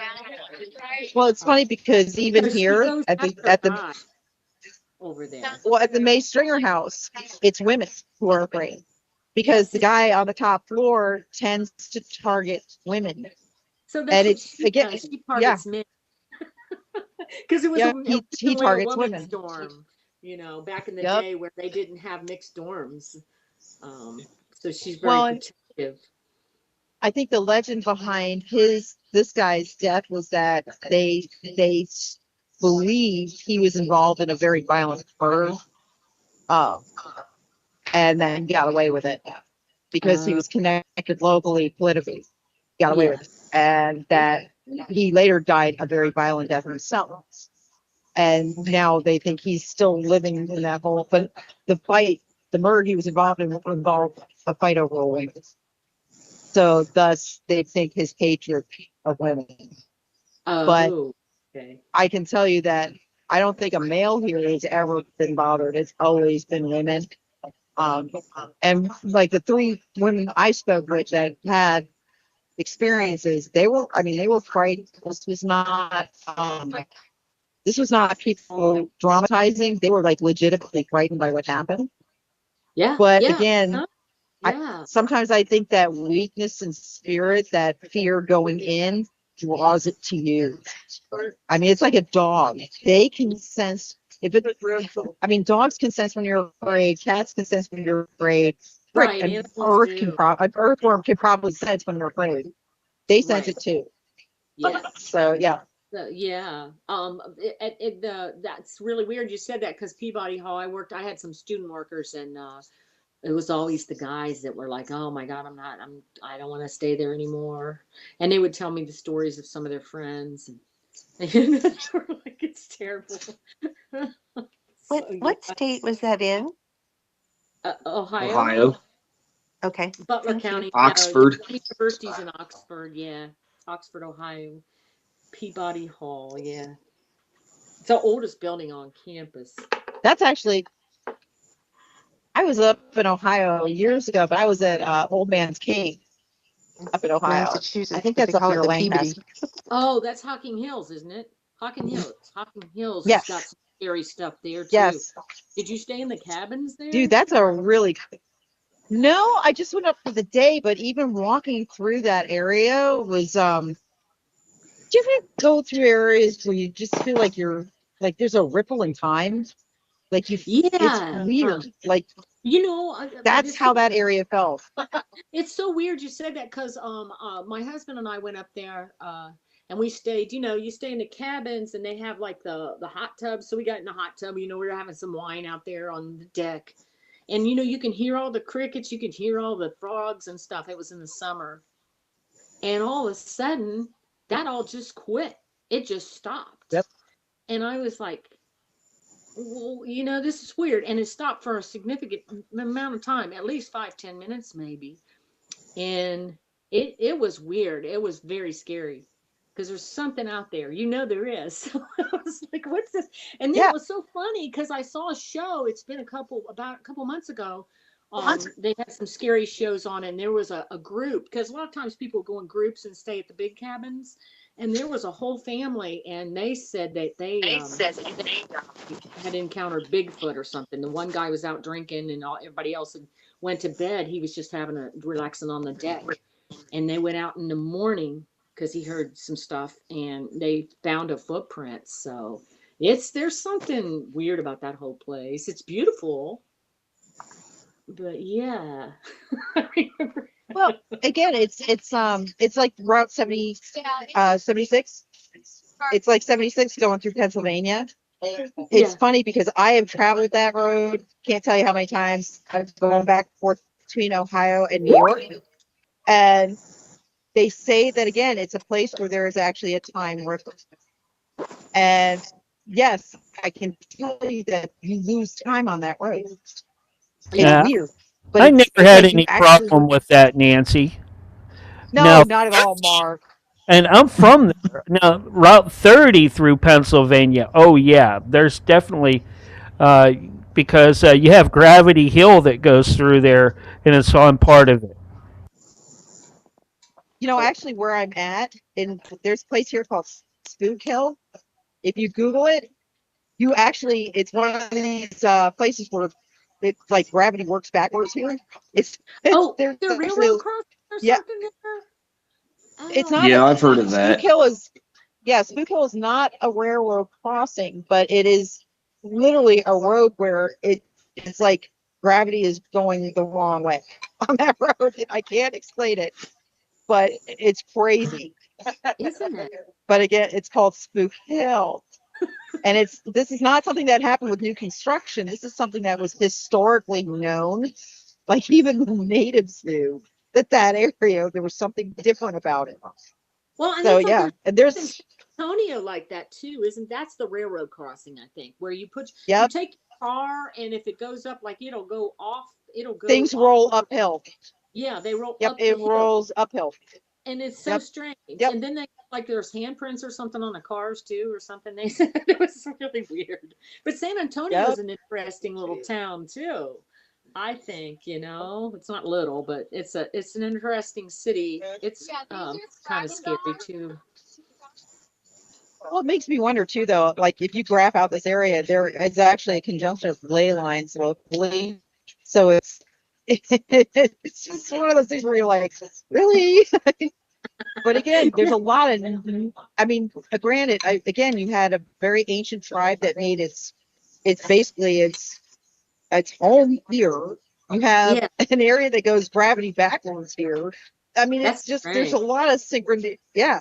Well, it's funny because even here at the over there, at the May Stringer house, it's women who are afraid, because the guy on the top floor tends to target women. So that's she targets men. Because it was he targets women. Dorm, back in the day where they didn't have mixed dorms. So she's very protective. I think the legend behind this guy's death was that they believed he was involved in a very violent murder, and then got away with it because he was connected locally, politically. Got away with it. and that he later died a very violent death himself. And now they think he's still living in that hole. But the murder he was involved in involved a fight over a woman. So thus they think his hatred of women. But Oh, okay. I can tell you that I don't think a male here has ever been bothered. It's always been women. Um, and like the three women I spoke with that had experiences, they were frightened. This was not people dramatizing. They were like legitimately frightened by what happened. Yeah, But yeah, again, huh? Yeah. sometimes I think that weakness in spirit, that fear going in, draws it to you. I mean, it's like a dog. They can sense if it. I mean, dogs can sense when you're afraid. Cats can sense when you're afraid. Frick, Right, an animals do. an earthworm can probably sense when you're afraid. They sense Right. it too. Yes. So yeah, Yeah. That's really weird you said that because Peabody Hall, I had some student workers and it was always the guys that were like, "Oh my God, I don't want to stay there anymore." And they would tell me the stories of some of their friends and we're like, it's terrible. So yeah. What state was that in? Ohio, Ohio, Okay, Butler thank you. County, Oxford. universities in Oxford, yeah. Oxford, Ohio. Peabody Hall, yeah. It's the oldest building on campus. that's actually. I was up in Ohio years ago, but I was at Old Man's Cave up in Ohio. I Massachusetts, think but they that's up call it near the Peabody. Lancaster. Oh, that's Hocking Hills, isn't it? Hocking Hills. Hocking Hills has got Yes, some scary stuff there too. yes, Did you stay in the cabins dude, there? that's a really. No, I just went up for the day, but even walking through that area was do you ever go through areas where you just feel like you're like there's a ripple in time? Like it's Yeah. weird. Like You know, that's this how that area felt. it's so weird you said that because my husband and I went up there and we stayed. You know, you stay in the cabins and they have like the hot tub. So we got in the hot tub. You know, we were having some wine out there on the deck, and you know you can hear all the crickets, you can hear all the frogs and stuff. It was in the summer, and all of a sudden that all just quit. It just stopped, Yep. and I was like, well, you know, this is weird, and it stopped for a significant amount of time, at least 5-10 minutes maybe, and it was weird. It was very scary because there's something out there. You know there is. So I was like, "What's this?" And then it Yeah. was so funny because I saw a show. It's been about a couple months ago. They had some scary shows on, and there was a group because a lot of times people go in groups and stay at the big cabins, and there was a whole family, and they said that they had encountered Bigfoot or something. The one guy was out drinking, and everybody else had went to bed. He was just having a relaxing on the deck, and they went out in the morning because he heard some stuff, and they found a footprint. So there's something weird about that whole place. It's beautiful, but yeah, I remember. Well, again, it's like Route 76. It's like 76 going through Pennsylvania. It's Yeah. funny because I have traveled that road. Can't tell you how many times I've gone back and forth between Ohio and New York. And they say that again, it's a place where there is actually a time ripple. And yes, I can tell you that you lose time on that road. It's Yeah. Yeah, weird, but I never it's had like you any actually problem with that, Nancy. no, Now, not at all, Mark. and I'm from there. Now, Route 30 through Pennsylvania. Oh yeah, there's definitely uh, because you have Gravity Hill that goes through there, and it's on part of it. You know, actually, where I'm at, in there's a place here called Spook Hill. If you Google it, it's one of these places where it's like gravity works backwards here. It's Oh, there's the actually railroad crossing or yeah, something there. it's Oh, not Yeah, a I've heard of Spook that. Hill is yeah, Spook Hill is not a railroad crossing, but it is literally a road where it's like gravity is going the wrong way on that road. I can't explain it, but it's crazy. isn't it? But again, it's called Spook Hill. And this is not something that happened with new construction. This is something that was historically known. Like even the natives knew that area there was something different about it. Well, and So it's like yeah, there's and in there's San Antonio like that too, isn't that's the railroad crossing, I think, where you yep, take your car and if it goes up, like it'll go things off. roll uphill. Yeah, they roll Yep, up the it hill. rolls uphill. And it's so Yep, strange. yep. And then they like there's handprints or something on the cars too, or something. They said it was really weird. But San Antonio Yep. is an interesting little town too. I think, it's not little, but it's an interesting city. It's kind of scary too. Well, it makes me wonder too, though. Like if you graph out this area, there is actually a conjunction of ley lines locally. So it's just one of those things where you're like, really? But again, there's a lot of. I mean, granted, again, you had a very ancient tribe that made it's basically it's home here. You have Yeah, an area that goes gravity backwards here. I mean, that's it's just there's strange. a lot of synchronicity. Yeah.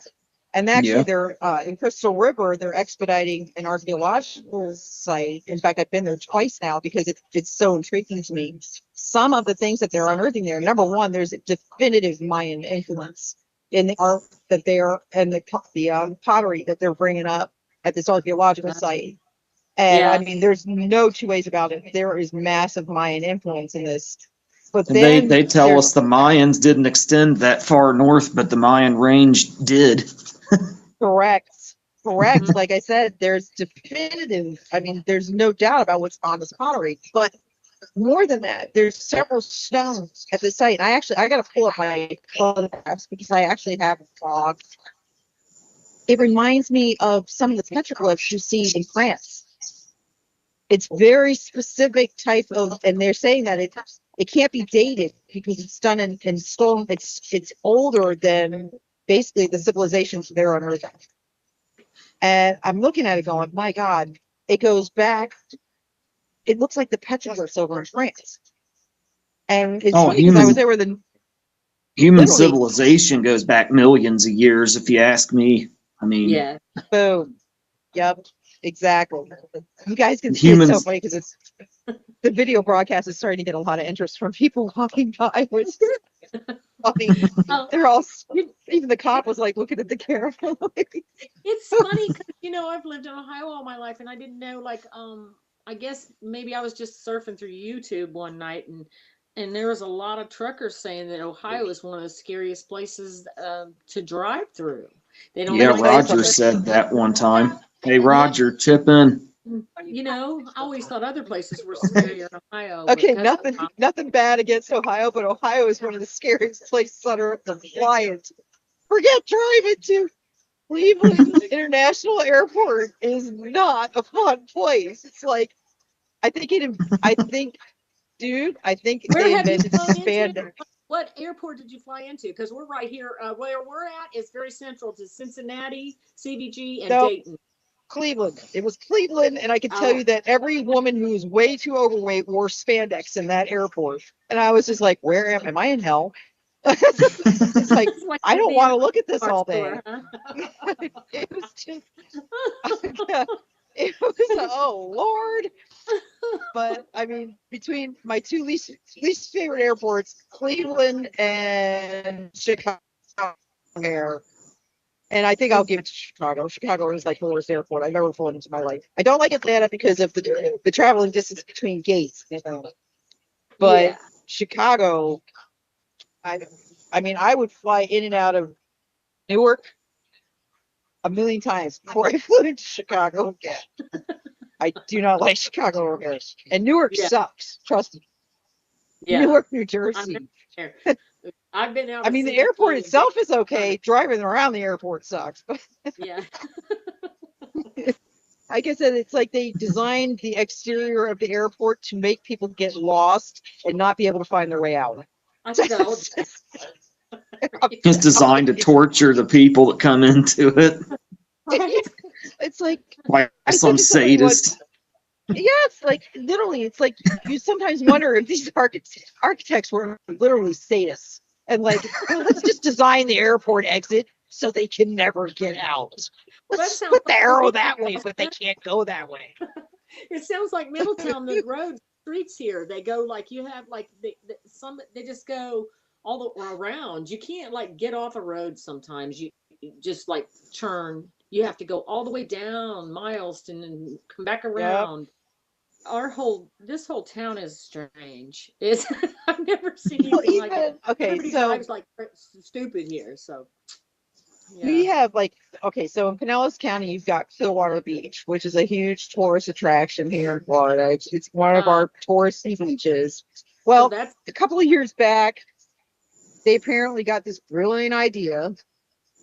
And actually, Yeah. they're in Crystal River. They're expediting an archaeological site. In fact, I've been there twice now because it's so intriguing to me. Some of the things that they're unearthing there. Number one, there's a definitive Mayan influence in the art that they're and the pottery that they're bringing up at this archaeological site. And I Yeah. mean, there's no two ways about it. There is massive Mayan influence in this. But And they then tell there's us the Mayans didn't extend that far north, but the Mayan range did. correct, Mhm. correct. Like I said, there's definitive. I mean, there's no doubt about what's on this pottery. But more than that, there's several stones at the site. And I got to pull up my photographs because I actually have a log. It reminds me of some of the petroglyphs you see in France. It's very specific type of, and they're saying that it can't be dated because it's done in stone. It's older than basically the civilizations there on Earth. And I'm looking at it going, my God, it goes back. It looks like the petroglyphs over in France. And it's Oh, funny because I was human there with the human literally civilization goes back millions of years, if you ask me. I mean, Yeah. boom. Yep, exactly. You guys can see it's so humans. funny because it's the video broadcast is starting to get a lot of interest from people walking by, which is funny. Oh, They're all, it, even the cop was like looking at the camera. it's funny because I've lived in Ohio all my life, and I didn't know I guess maybe I was just surfing through YouTube one night, and there was a lot of truckers saying that Ohio is one of the scariest places to drive through. They don't Let Yeah, me like tell you truck. Roger something. said that one time. Hey, Yeah, Roger, chip in. I always thought other places were scarier than Ohio, but Okay, because nothing bad against Ohio, but Ohio is one of the scariest places on earth to fly into. Forget driving to Cleveland International Airport is not a fun place. It's like I think, dude, I think where they have you invented flown into? spandex. What airport did you fly into? Because we're right here. Where we're at is very central to Cincinnati, CBG, and No, Dayton. Cleveland. It was Cleveland, and I can tell Oh, you that every woman who was way too overweight wore spandex in that airport. And I was just like, where am I in hell? It's like it's like I you're don't being want a to look at this art all store, day. huh? It was just it was oh Lord. But I mean, between my two least favorite airports, Cleveland and Chicago, and I think I'll give it to Chicago. Chicago is like the worst airport I've ever flown into my life. I don't like Atlanta because of the traveling distance between gates. But Yeah. Chicago, I I mean, I would fly in and out of Newark a million times before I flew into Chicago again. I do not like Chicago again. And Newark Yeah. sucks. Trust me. Yeah. Newark, New I've been Jersey. there. I've been out I of mean, the airport CBG and itself is Dayton. okay. Driving around the airport sucks. But Yeah. like I said, it's like they designed the exterior of the airport to make people get lost and not be able to find their way out. I think that all I'm It's telling designed to you. torture the people that come into it right. It's like by I said some to somebody once, sadist. yeah, it's like literally, it's like you sometimes wonder if these architects were literally sadists and like, let's just design the airport exit so they can never get out. Well, that Let's sounds put the like arrow that way, but they Middletown. can't go that way. It sounds like Middletown. The road streets here, they go like you have like some they just go all the around. You can't like get off a road sometimes. just like turn. You have to go all the way down Mileston and come back around. This whole town is strange. It's I've never seen Well, anything like it. okay, Everybody so drives like stupid here. So we yeah. have so in Pinellas County, you've got Clearwater Beach, which is a huge tourist attraction here in Florida. It's one of our touristy beaches. So Well, that's a couple of years back, they apparently got this brilliant idea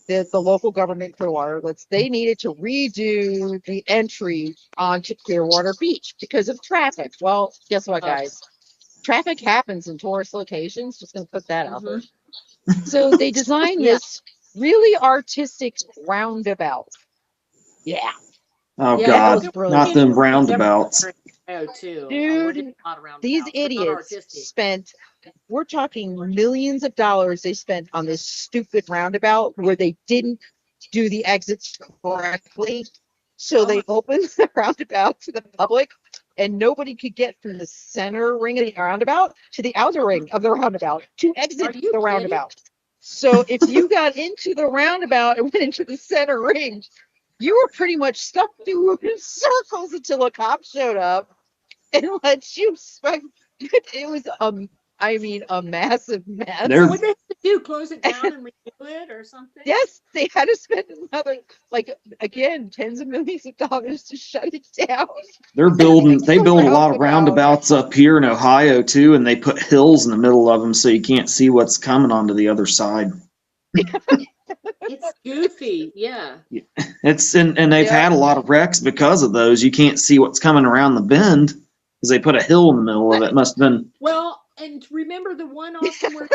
that the local government Clearwater, they needed to redo the entry onto Clearwater Beach because of traffic. Well, guess what, guys? Traffic happens in tourist locations. Just gonna put that out there. So they designed Yeah. this really artistic roundabout. Yeah, Oh Yeah, that God, was we're brilliant. not them getting roundabouts. Ohio too. We're getting Dude, a lot of roundabouts. these They're not idiots artistic. spent, we're talking millions of dollars they spent on this stupid roundabout where they didn't do the exits correctly. So they opened the roundabout to the public, and nobody could get from the center ring of the roundabout to the outer ring of the roundabout to Are exit you the kidding? roundabout. So if you got into the roundabout and went into the center ring, you were pretty much stuck through circles until a cop showed up and let you spend. It was I mean, a massive mess. So They're what they have to do? Close it down and redo it or something? Yes, they had to spend another, again, tens of millions of dollars to shut it down. they're building. They The build a lot of roundabout. roundabouts up here in Ohio too, and they put hills in the middle of them so you can't see what's coming onto the other side. It's goofy. Yeah. It's and they've Yep. had a lot of wrecks because of those. You can't see what's coming around the bend because they put a hill in the middle of it. Must have been. Well, and remember the one Austin where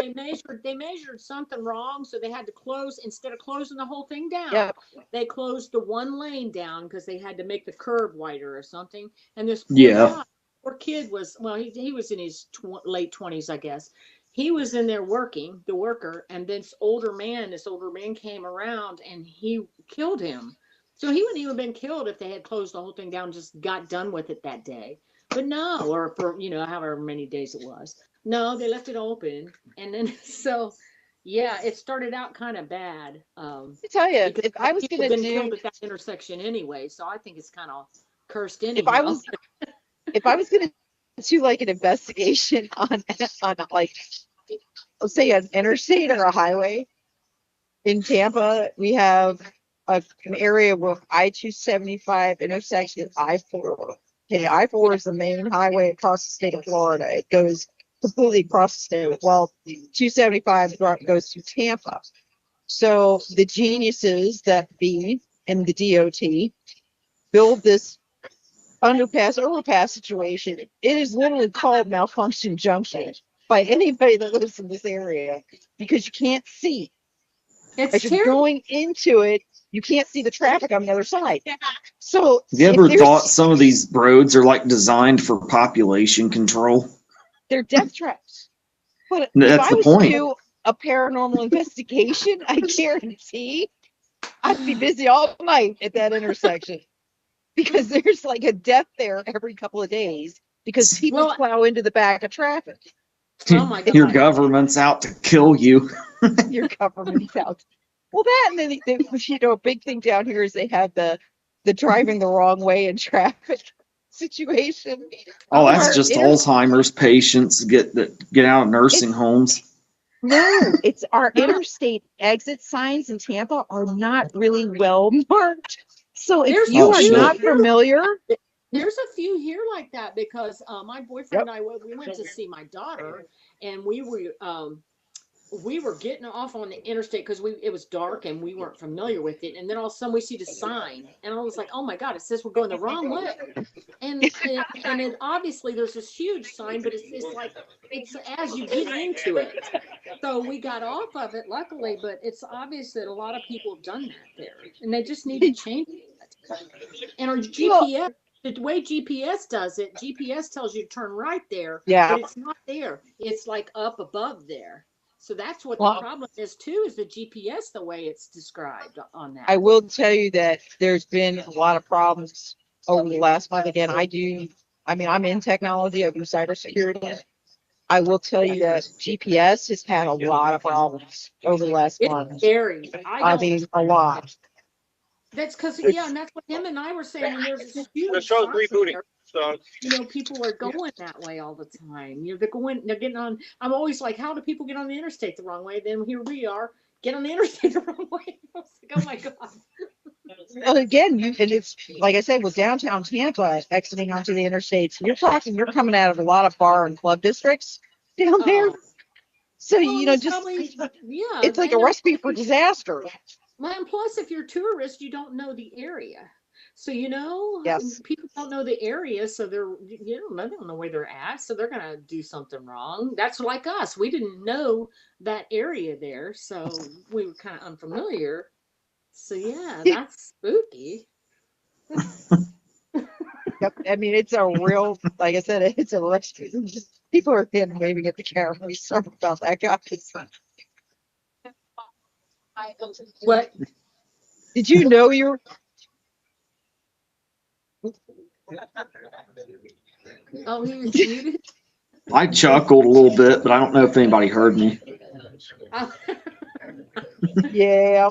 they measured something wrong, so they had to close instead of closing the whole thing down. Yep. They closed the one lane down because they had to make the curb wider or something. And this poor kid was he was in his late 20s, I guess. He was in there working, the worker, and this older man came around and he killed him. So he wouldn't even been killed if they had closed the whole thing down, just got done with it that day. But no, or for however many days it was. No, they left it open, and then so yeah, it started out kind of bad. I tell you, Because if I was people gonna been do, killed at that intersection anyway, so I think it's kind of cursed anyhow. if I was gonna do like an investigation on like, let's say an interstate or a highway in Tampa, we have an area where I-275 intersects with I-4. Okay, I-4 is the main highway across the state of Florida. It goes completely across the state. Well, 275 goes to Tampa. So the geniuses that be in the DOT build this overpass situation. It is literally called Malfunction Junction by anybody that lives in this area because you can't see. It's As you're terrible. going into it, you can't see the traffic on the other side. So Have you ever thought some of these roads are like designed for population control? they're death traps. But That's if I the was point. to do a paranormal investigation, I guarantee I'd be busy all night at that intersection because there's like a death there every couple of days because people plow into the back of traffic. Oh my God. Your government's out to kill you. Your government's out. Well, that and then a big thing down here is they have the driving the wrong way in traffic situation. Oh, that's just Alzheimer's patients get out of nursing homes. No, it's our interstate exit signs in Tampa are not really well marked. So if you are not familiar, there's a few here like that because my boyfriend and I we went to see my daughter and we were getting off on the interstate because it was dark and we weren't familiar with it, and then all of a sudden we see the sign and I was like, oh my God, it says we're going the wrong way, and it obviously there's this huge sign, but it's like it's as you get into it. So we got off of it luckily, but it's obvious that a lot of people have done that there and they just need to change it. And our GPS, the way GPS does it, GPS tells you to turn right there, but it's not there. It's like up above there. So that's what the problem is too, is the GPS, the way it's described on that. I will tell you that there's been a lot of problems over the last month. Again, I'm in technology, I do cybersecurity. I will tell you that GPS has had a lot of problems over the last month. It's scary. I mean, a lot. That's because, yeah, and that's what him and I were saying when there's this huge sign there, So people are going that way all the time. They're getting on. I'm always like, how do people get on the interstate the wrong way? Then here we are, get on the interstate the wrong way. I was like, oh my God. Well, again, and it's like I said, with downtown Tampa exiting onto the interstates, you're coming out of a lot of bar and club districts down there. So, Well, just yeah, it's like a recipe for disaster. Well, and plus, if you're a tourist, you don't know the area. So, Yes. people don't know the area. So they don't know where they're at. So they're going to do something wrong. That's like us. We didn't know that area there. So we were kind of unfamiliar. So, yeah, that's spooky. Yep. I mean, it's a real, like I said, it's a rescue. People are hand waving at the camera. We sorry about that, guys. What? Did you know you're? Oh, he was muted? I chuckled a little bit, but I don't know if anybody heard me. Oh. Yeah.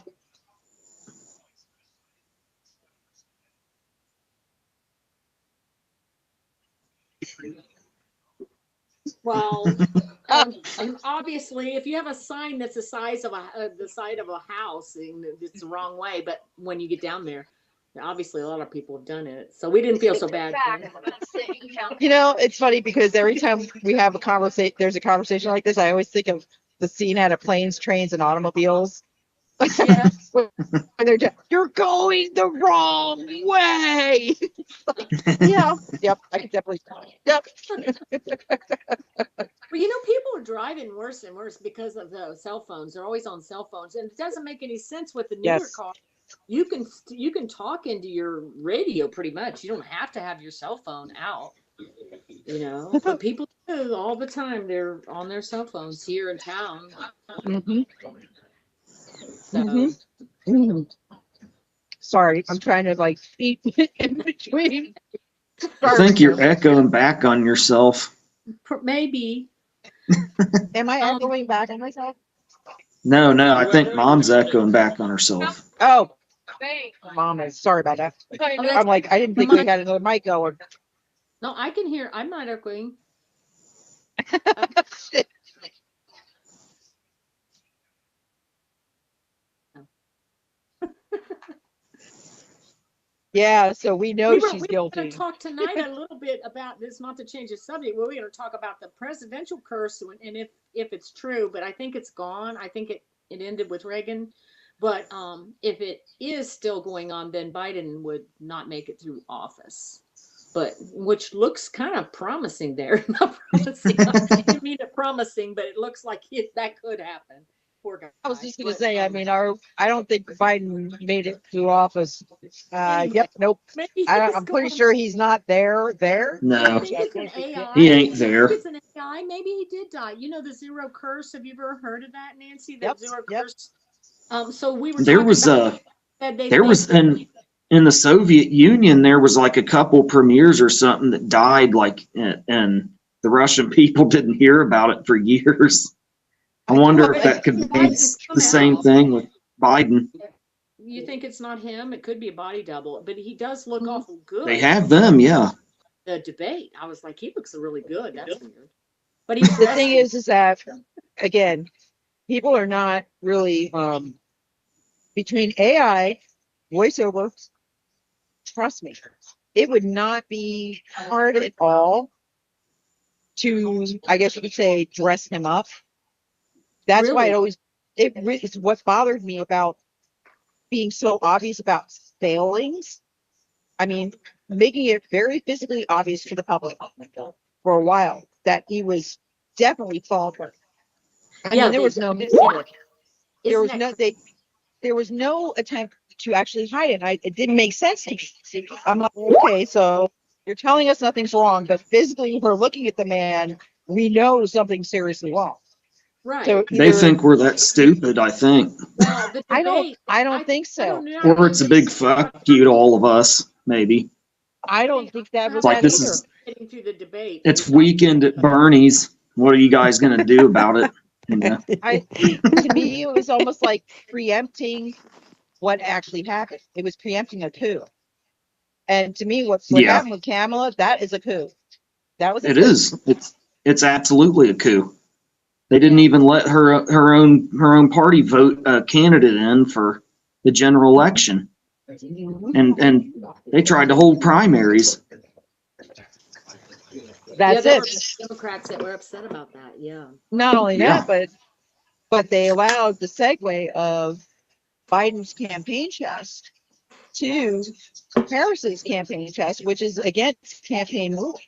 Well, and obviously, if you have a sign that's the size of the side of a house, and it's the wrong way, but when you get down there, obviously a lot of people have done it, so we didn't feel so bad. It's funny because every time we have there's a conversation like this, I always think of the scene out of Planes, Trains, and Automobiles. Yeah. When they're just, you're going the wrong way. Yeah. Yep. I can definitely. Yep. Well, people are driving worse and worse because of the cell phones. They're always on cell phones, and it doesn't make any sense with the newer cars. You can talk into your radio pretty much. You don't have to have your cell phone out. But people do all the time. They're on their cell phones here in town. Mm-hmm. So. Mm-hmm. Sorry, I'm trying to eat in between. I think you're echoing back on yourself. Maybe. Am I echoing back on myself? No, I think Mom's echoing back on herself. Oh, Mom is sorry about that. I'm like, I didn't think we had another mic going. No, I can hear. I'm not echoing. Yeah, so we know she's guilty. We're going to talk tonight a little bit about this, not to change the subject. We're going to talk about the presidential curse and if it's true, but I think it's gone. I think it ended with Reagan. But if it is still going on, then Biden would not make it through office. But which looks kind of promising there. Not promising. I didn't mean it promising, but it looks like that could happen. Poor guy. I was just going to say, I mean, I don't think Biden made it through office. Yep, nope. I'm pretty sure he's not there. No, he ain't there. It's an AI. Maybe he did die. The zero curse. Have you ever heard of that, Nancy? The zero curse. So we were. There was in the Soviet Union, there was like a couple premiers or something that died, and the Russian people didn't hear about it for years. I wonder if that could be the same thing with Biden. You think it's not him? It could be a body double, but he does look awful good. They have them, yeah. The debate, I was like, he looks really good. That's weird. But the thing is that, again, people are not really between AI, voiceover. Trust me, it would not be hard at all to, I guess you could say, dress him up. That's why it's what bothered me about being so obvious about failings. I mean, making it very physically obvious to the public for a while that he was definitely faltering. I mean, there was no mistake. There was no attempt to actually hide it. It didn't make sense to me. I'm like, okay, so you're telling us nothing's wrong, but physically we're looking at the man. We know something's seriously wrong. Right. So they think we're that stupid, I think. Well, I don't think so. Or it's a big fuck you to all of us, maybe. I don't think that was like that this either. is getting through the debate. It's weekend at Bernie's. What are you guys going to do about it? You know? To me, it was almost like preempting what actually happened. It was preempting a coup. And to me, what Yeah, happened with Kamala, that is a coup. That was a it coup. is. It's absolutely a coup. They didn't even let her own party vote a candidate in for the general election, and they tried to hold primaries. That's there it. were Democrats that were upset about that. Yeah. Not only Yeah. that, but they allowed the segue of Biden's campaign chest to Harris's campaign chest, which is against campaign rules.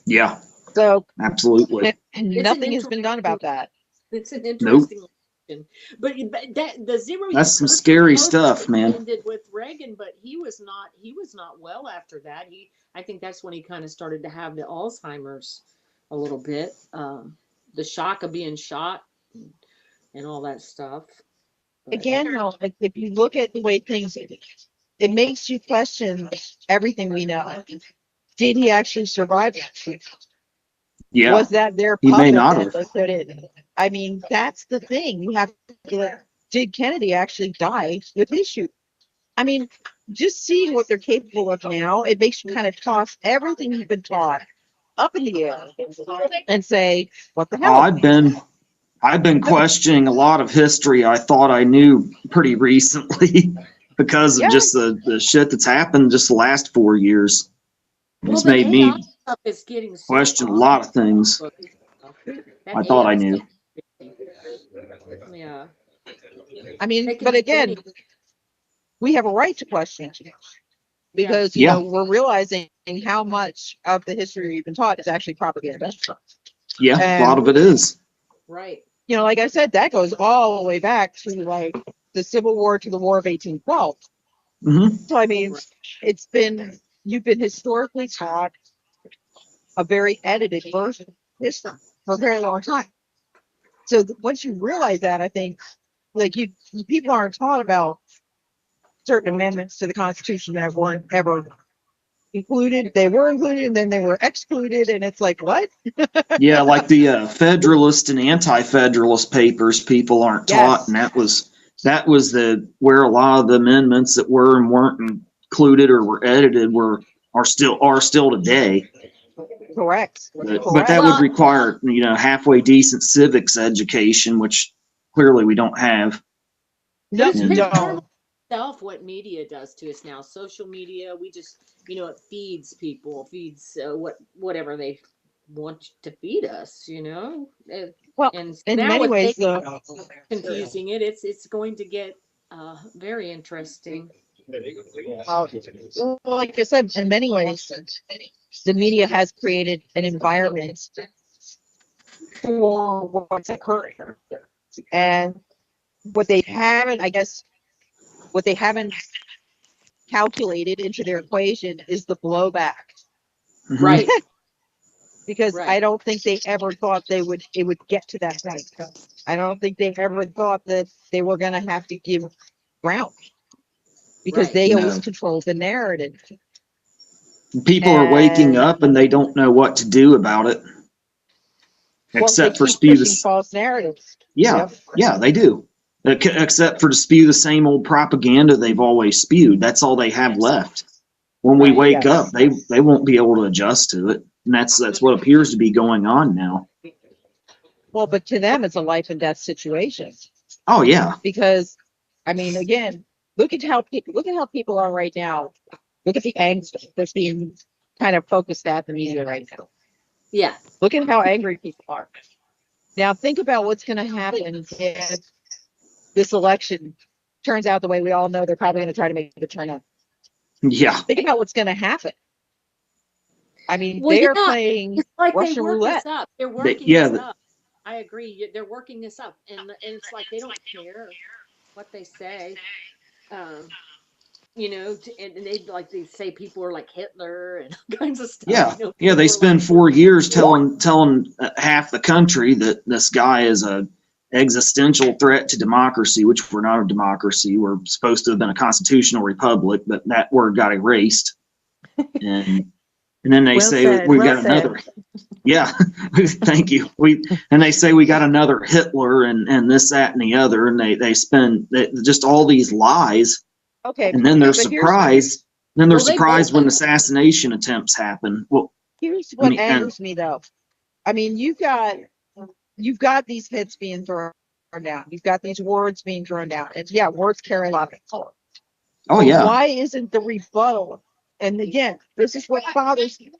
Yeah, So absolutely. nothing has been done about that. It's an Nope. interesting election. But that the 0 year That's some scary stuff, man. ended with Reagan, but he was not well after that. I think that's when he kind of started to have the Alzheimer's a little bit. The shock of being shot and all that stuff. But, Again, though, if you look at the way things, it makes you question everything we know. Did he actually survive that? Yeah, Was that their he may puppet not that have. they put in? I mean, that's the thing. You have to, did Kennedy actually die with his shoot? I mean, just seeing what they're capable of now, it makes you kind of toss everything you've been taught up in the air and say, what the Oh, hell? I've been questioning a lot of history I thought I knew pretty recently because of Yeah. just the shit that's happened just the last 4 years. It's the made AI me stuff is getting so question a lot of things That I thought I AI knew. stuff. Yeah. I mean, They can but again, think. we have a right to question because, Yeah. we're realizing how much of the history we've been taught is actually propaganda. Yeah, a lot of it is. Right. Like I said, that goes all the way back to like the Civil War to the War of 1812. Hmm. So, I mean, you've been historically taught a very edited version of history for a very long time. So once you realize that, I think like people aren't taught about certain amendments to the Constitution that weren't ever included. They were included and then they were excluded, and it's like, what? Yeah, like the Federalist and Anti-Federalist papers, people aren't taught, Yes. and that was the where a lot of the amendments that were and weren't included or were edited are still today. Correct. But that Well, would require halfway decent civics education, which clearly we don't have. No, it's And- we terrible don't. itself what media does to us now. Social media, we just it feeds people, whatever they want to feed us. Well, And in now many with ways, AI confusing it's going to get very interesting. well, like I said, in many ways, the media has created an environment for what's occurring. And what they haven't, I guess, what they haven't calculated into their equation is the blowback. Mhm. Right. Because Right. I don't think they ever thought it would get to that point. I don't think they ever thought that they were going to have to give ground because Right. they always No. controlled the narrative. People are waking And- up and they don't know what to do about it, Well, except they for keep spew pushing this. false narratives. Yeah, Yep. yeah, they do. Except for to spew the same old propaganda they've always spewed. That's all they have left. When we Right. wake Yes. up, they won't be able to adjust to it, and that's what appears to be going on now. Well, but to them, it's a life and death situation Oh yeah, because, I mean, again, look at how people are right now. Look at the angst that's being kind of focused at the media right now. Yeah. Look at how angry people are. Now, think about what's going to happen if this election turns out the way we all know they're probably going to try to make it turn out. yeah, Think about what's going to happen. I mean, Well, they are yeah, playing it's like Russian they work roulette. this up. They're They- working yeah, this the- up. I agree. They're working this up, and it's like they don't care what they say. And they say people are like Hitler and all kinds of stuff. yeah, yeah. People They are spend like, 4 years telling half the country that this guy is a existential threat to democracy, which we're not a democracy. We're supposed to have been a constitutional republic, but that word got erased. And And then they Well say said, we well got said. another. Yeah, thank you. And they say we got another Hitler and this, that, and the other, and they spend just all these lies, Okay, and then they're but here's surprised. Then they're Well, they both surprised when assassination attempts happen. Well, here's I what mean, and angers me though. I mean, you've got these hits being thrown down. You've got these words being thrown down. And yeah, words carry a lot of power. oh But yeah, why isn't the rebuttal? And again, this is what bothers me.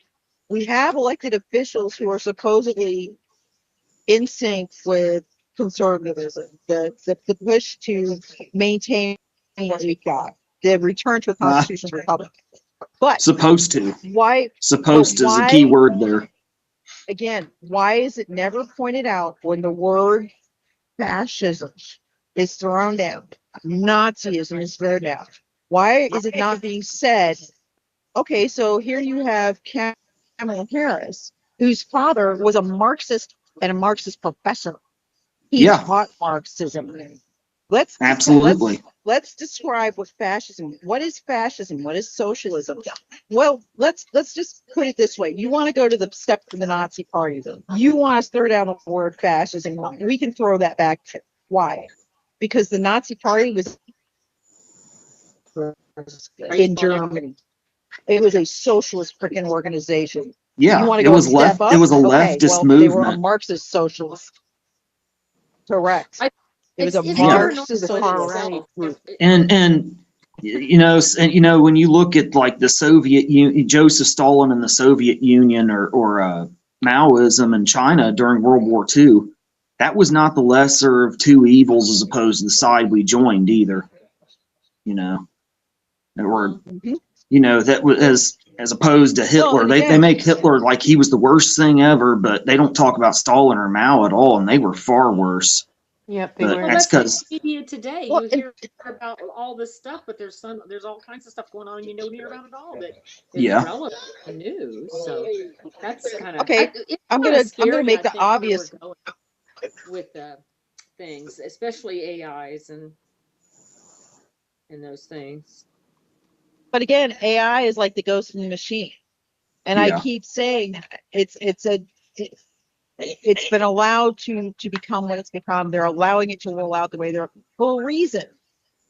We have elected officials who are supposedly in sync with conservatism, the push to maintain what we've got, the return to a constitutional republic. But supposed to. why? Supposed But is a key why? word there. Again, why is it never pointed out when the word fascism is thrown down, Nazism is thrown down? Why is it not being said? Okay, so here you have Kamala Harris, whose father was a Marxist and a Marxist professor. He Yeah, taught Marxism. absolutely. Let's describe what fascism. What is fascism? What is socialism? Well, let's just put it this way. You want to go to the step of the Nazi Party. You want to throw down the word fascism. We can throw that back. Why? Because the Nazi Party was in Germany. It was a socialist freaking organization. You Yeah, want to it go a was step left. up? It was a Okay, leftist well, they were a movement, Marxist socialist. Correct. It was a it's Yeah. paranoid Marxist with Far socialist right. itself. group. and when you look at like the Soviet Union, Joseph Stalin and the Soviet Union, or Maoism in China during World War II, that was not the lesser of two evils as opposed to the side we joined either. You know, or Mhm. that was as opposed to Well, Hitler. and They again, make Hitler like he was the worst thing ever, but they don't talk about Stalin or Mao at all, and they were far worse. Yep, they But Well, were. that's that's like because media today. well, You hear about all this stuff, but there's all kinds of stuff going on you don't hear about at all that is yeah, relevant to the news. So that's kind of okay, it's I'm kind of gonna scary. make I the think where we're obvious. going with things, especially AIs and those things. But again, AI is like the ghost in the machine, and I yeah, keep saying it's been allowed to become what it's become. They're allowing it to roll out the way they're for a reason.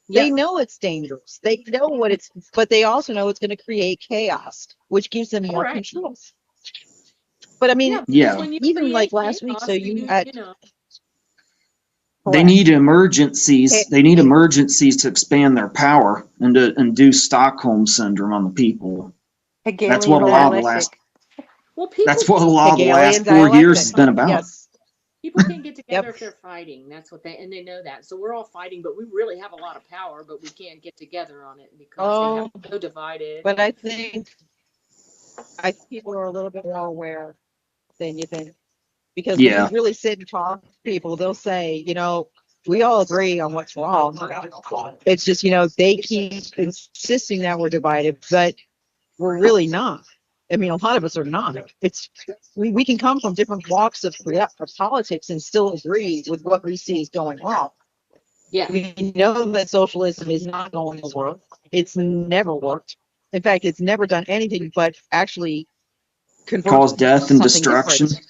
They Yep. know it's dangerous. They know what it's, but they also know it's going to create chaos, which gives them more Correct. control. But I mean, Yeah, because yeah. when you even like create last week, so chaos, you had They correct. need emergencies. It, They need emergencies to expand their power and to induce Stockholm syndrome on the people. That's what Hegelian a lot of the last. dialectic. well, people That's what a can't lot of the Hegelian last 4 years has dialectic. been about. Yes. people can't get together Yep. if they're fighting. That's what they know that. So we're all fighting, but we really have a lot of power, but we can't get together on it because they have Oh, so divided. but I think people are a little bit more aware than you think. Because when you Yeah, really sit and talk to people, they'll say, we all agree on what's wrong. It's just, they keep insisting that we're divided, but we're really not. I mean, a lot of us are not. We can come from different walks of politics and still agree with what we see is going wrong. Yeah. We know that socialism is not going to work. It's never worked. In fact, it's never done anything but actually convert cause death and something destruction. different.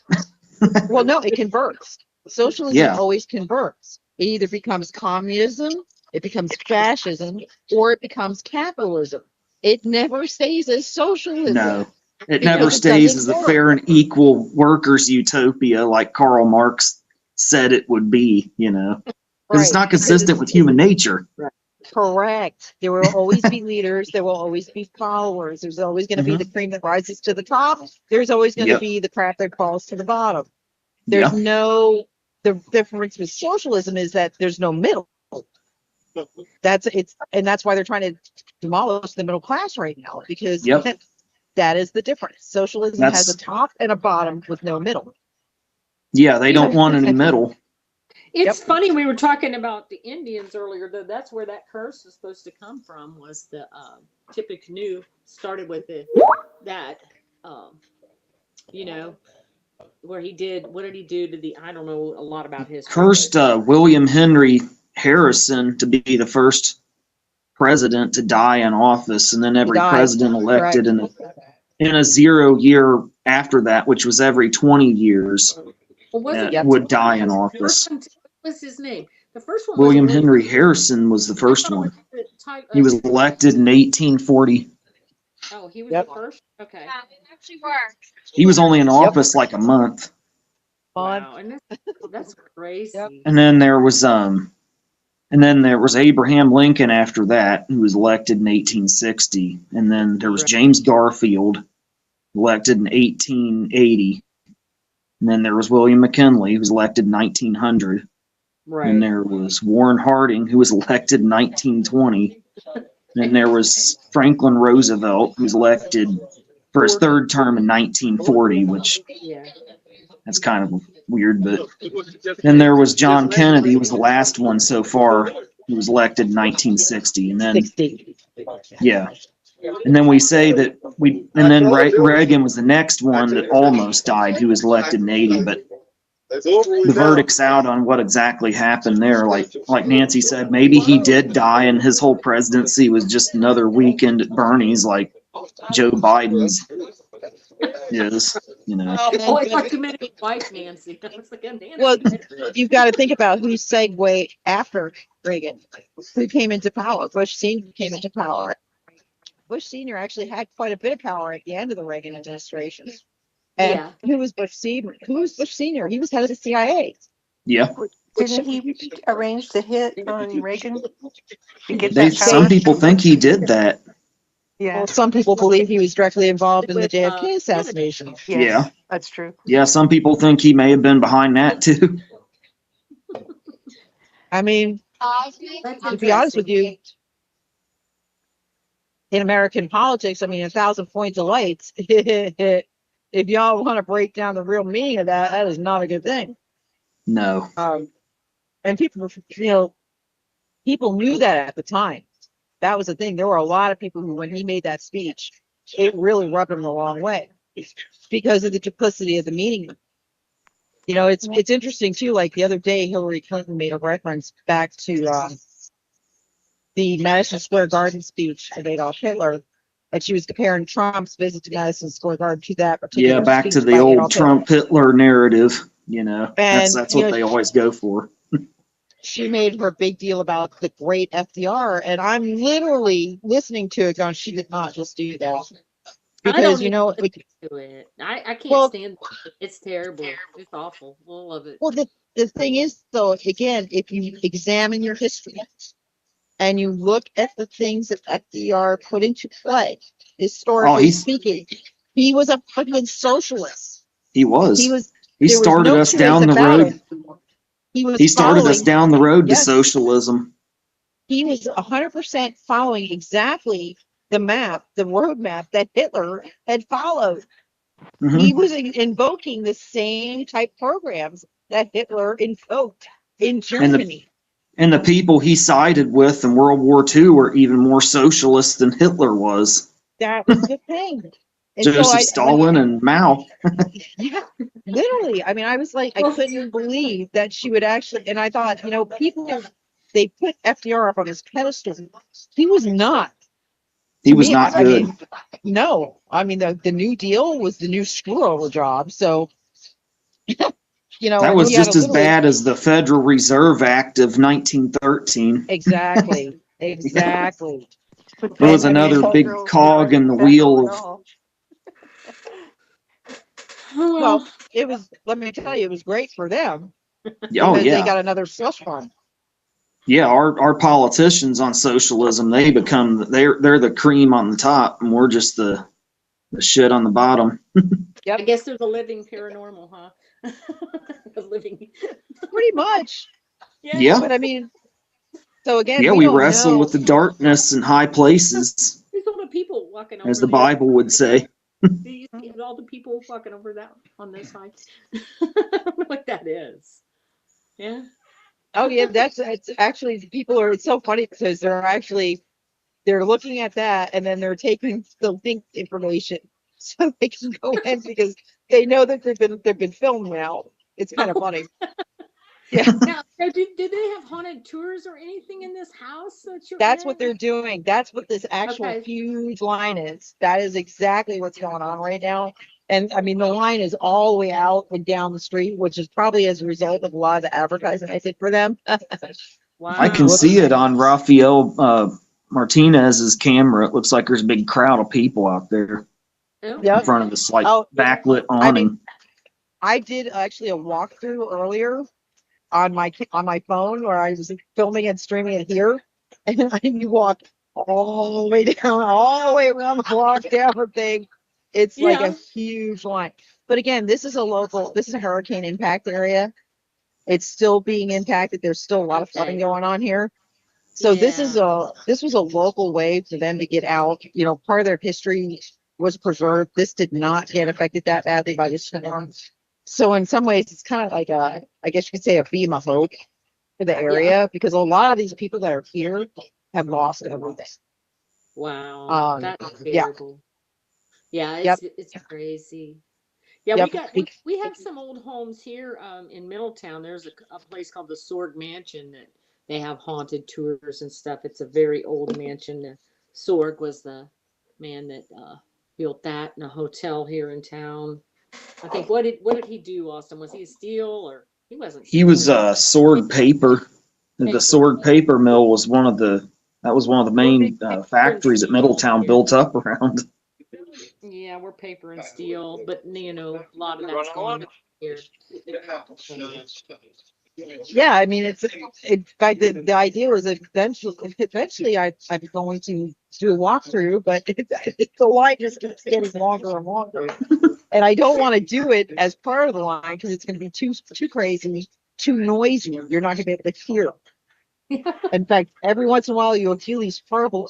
Well, no, it converts. Socialism Yeah, always converts. It either becomes communism, it becomes fascism, or it becomes capitalism. It never stays as socialism no, it never because it stays as doesn't a work. fair and equal workers' utopia like Karl Marx said it would be. Because it's Right. not Because consistent with human nature. correct. There will always be leaders. There will always be followers. There's always going to be the cream that rises to the top. There's always going to Yep. be the crap that falls to the bottom. Yeah. There's no, the difference with socialism is that there's no middle. And that's why they're trying to demolish the middle class right now, because Yep. that is the difference. Socialism has a That's top and a bottom with no middle. yeah. They don't want any middle. It's funny, we were talking about the Indians earlier, though. That's where that curse is supposed to come from, was the Tippecanoe started with that, you know, where he did, what did he do to the, I don't know a lot about history. Cursed William Henry Harrison to be the first president to die in office, and then every died. president elected Correct. in a 0 year after that, which was every 20 years, Well, wasn't Yep. would die in the office. first one, what was his name? The first one William wasn't Henry Harrison was the I first thought it one. was Ty- He was elected in 1840. Oh, he was Yep. the first. Okay. He was only in office like a month. Wow, and that's crazy. Yep. And then there was Abraham Lincoln after that, who was elected in 1860. And then there was James Garfield, elected in 1880. And then there was William McKinley, who was elected in 1900. Right. And there was Warren Harding, who was elected in 1920. And there was Franklin Roosevelt, who was elected for his third term in 1940, which Yeah. that's kind of weird. But then there was John Kennedy, who was the last one so far, who was elected in 1960. And then, 60. yeah. And then we say that Reagan was the next one that almost died, who was elected in 80. But the verdict's out on what exactly happened there. Like Nancy said, maybe he did die and his whole presidency was just another weekend at Bernie's like Joe Biden's is, you know. Oh, I thought you meant his wife, Nancy. I was like, Nancy. Well, you've got to think about who segued after Reagan, who came into power. Bush Sr. came into power. Bush Sr. actually had quite a bit of power at the end of the Reagan administration. And Yeah. who was Bush Sr.? Who was Bush Sr.? He was head of the CIA. Yeah. Didn't he arrange the hit on Reagan to get that Some power? people think he did that. Yeah. Well, some people believe he was directly involved in the With, JFK assassination. Yes, Yeah. that's true. Yeah, some people think he may have been behind that too. I mean, That's to be honest with interesting. you, in American politics, I mean, 1,000 points of lights. If y'all want to break down the real meaning of that, that is not a good thing. No. And people, people knew that at the time. That was the thing. There were a lot of people who, when he made that speech, it really rubbed them the wrong way because of the duplicity of the meaning. You know, it's interesting too. Like the other day, Hillary Clinton made a reference back to the Madison Square Garden speech of Adolf Hitler, and she was comparing Trump's visit to Madison Square Garden to that particular Yeah, back to speech the by old Adolf Hitler. Trump Hitler narrative, you know. And, That's you what know, they always go for. She made her big deal about the great FDR, and I'm literally listening to it going, she did not just do that. I don't Because, you know, even listen to it. I can't well, stand it. It's terrible. It's awful. All of it. well, the thing is, though, again, if you examine your history and you look at the things that FDR put into play, historically speaking, he was a fucking socialist. He was. He He was. There was started no us two down ways the about road. it. He started us down the road to yes, socialism. he was 100% following exactly the map, the roadmap that Hitler had followed. Mhm. He was invoking the same type programs that Hitler invoked in Germany. And the people he sided with in World War II were even more socialist than Hitler was. That was the thing. And Joseph Stalin and Mao. Yeah, literally. I mean, I was like, I couldn't believe that she would actually, and I thought, you know, people, they put FDR up on this pedestal. He was not. He was not good. I mean, no. I mean, the New Deal was the new screw over job. So, you know, That and was he had just a as literally- bad as the Federal Reserve Act of 1913. Exactly. Exactly. It was another big cog in the wheel of. Well, it was, let me tell you, it was great for them. Oh Because they yeah, got another slush fund. yeah. Our politicians on socialism, they're the cream on the top, and we're just the shit on the bottom. I guess there's a living paranormal, huh? A living. Pretty much. Yeah. But I mean, so again, Yeah, we don't wrestle know. with the darkness in high places, There's all the people walking over as the there. Bible would say. Do you see all the people walking over that on this side? I don't know what that is. Yeah. Oh yeah, it's actually people are. It's so funny because they're looking at that and then they're taking the link information so they can go in because they know that they've been filmed now. It's kind of funny. Yeah. Now, did they have haunted tours or anything in this house that you're That's in? what they're doing. That's what this actual Okay. huge line is. That is exactly what's going on right now. And I mean, the line is all the way out and down the street, which is probably as a result of a lot of the advertising I did for them. Wow. I can see it on Rafael Martinez's camera. It looks like there's a big crowd of people out there in Yep. front of this like Oh, backlit I mean, awning. I did actually a walkthrough earlier on my phone where I was filming and streaming it here, and you walk all the way down, all the way around the block down the thing. It's like a Yeah. huge line. But again, this is a hurricane impact area. It's still being impacted. There's still a lot of flooding going on here. So this was a local way for them to get out. You know, part of their history was preserved. This did not get affected that badly by the storm. So in some ways, it's kind of like I guess you could say a beam of hope for the area because a lot of these people that are here have lost everything. Wow. That's Yeah, terrible. Yeah, yep, it's crazy. Yeah, yep. we have some old homes here in Middletown. There's a place called the Sword Mansion that they have haunted tours and stuff. It's a very old mansion. Sorg was the man that built that in a hotel here in town. I think what did he do, Austin? Was he a steel or he wasn't? He was Sword Paper. The Paper. Sword Paper Mill was one of the main factories that Middletown built up around. Yeah, we're paper and steel, but a lot of that's gone here. Yeah, I mean, in fact, the idea was eventually I'm going to do a walkthrough, but the line just keeps getting longer and longer. And I don't want to do it as part of the line because it's going to be too crazy, too noisy. You're not going to be able to hear. In fact, every once in a while, you'll hear these horrible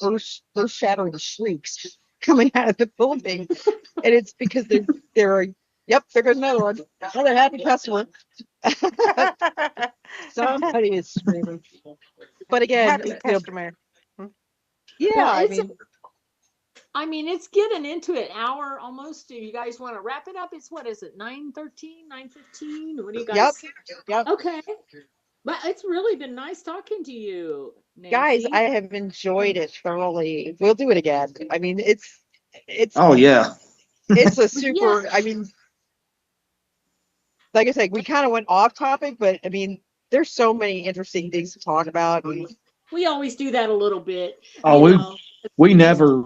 earth-shattering shrieks coming out of the building, and it's because they're yep, there goes another one, another happy customer. Somebody is screaming. But again, Happy customer. yeah, Well, I I mean, it's getting into an hour almost. Do you guys want to wrap it up? It's what is it, 9:13, 9:15? What do you yep, guys? yep. Okay. But it's really been nice talking to you, Guys, Nancy. I have enjoyed it thoroughly. We'll do it again. I mean, it's Oh yeah, it's a Yeah, super. I mean, like I said, we kind of went off topic, but I mean, there's so many interesting things to talk about. we always do that a little bit. oh we never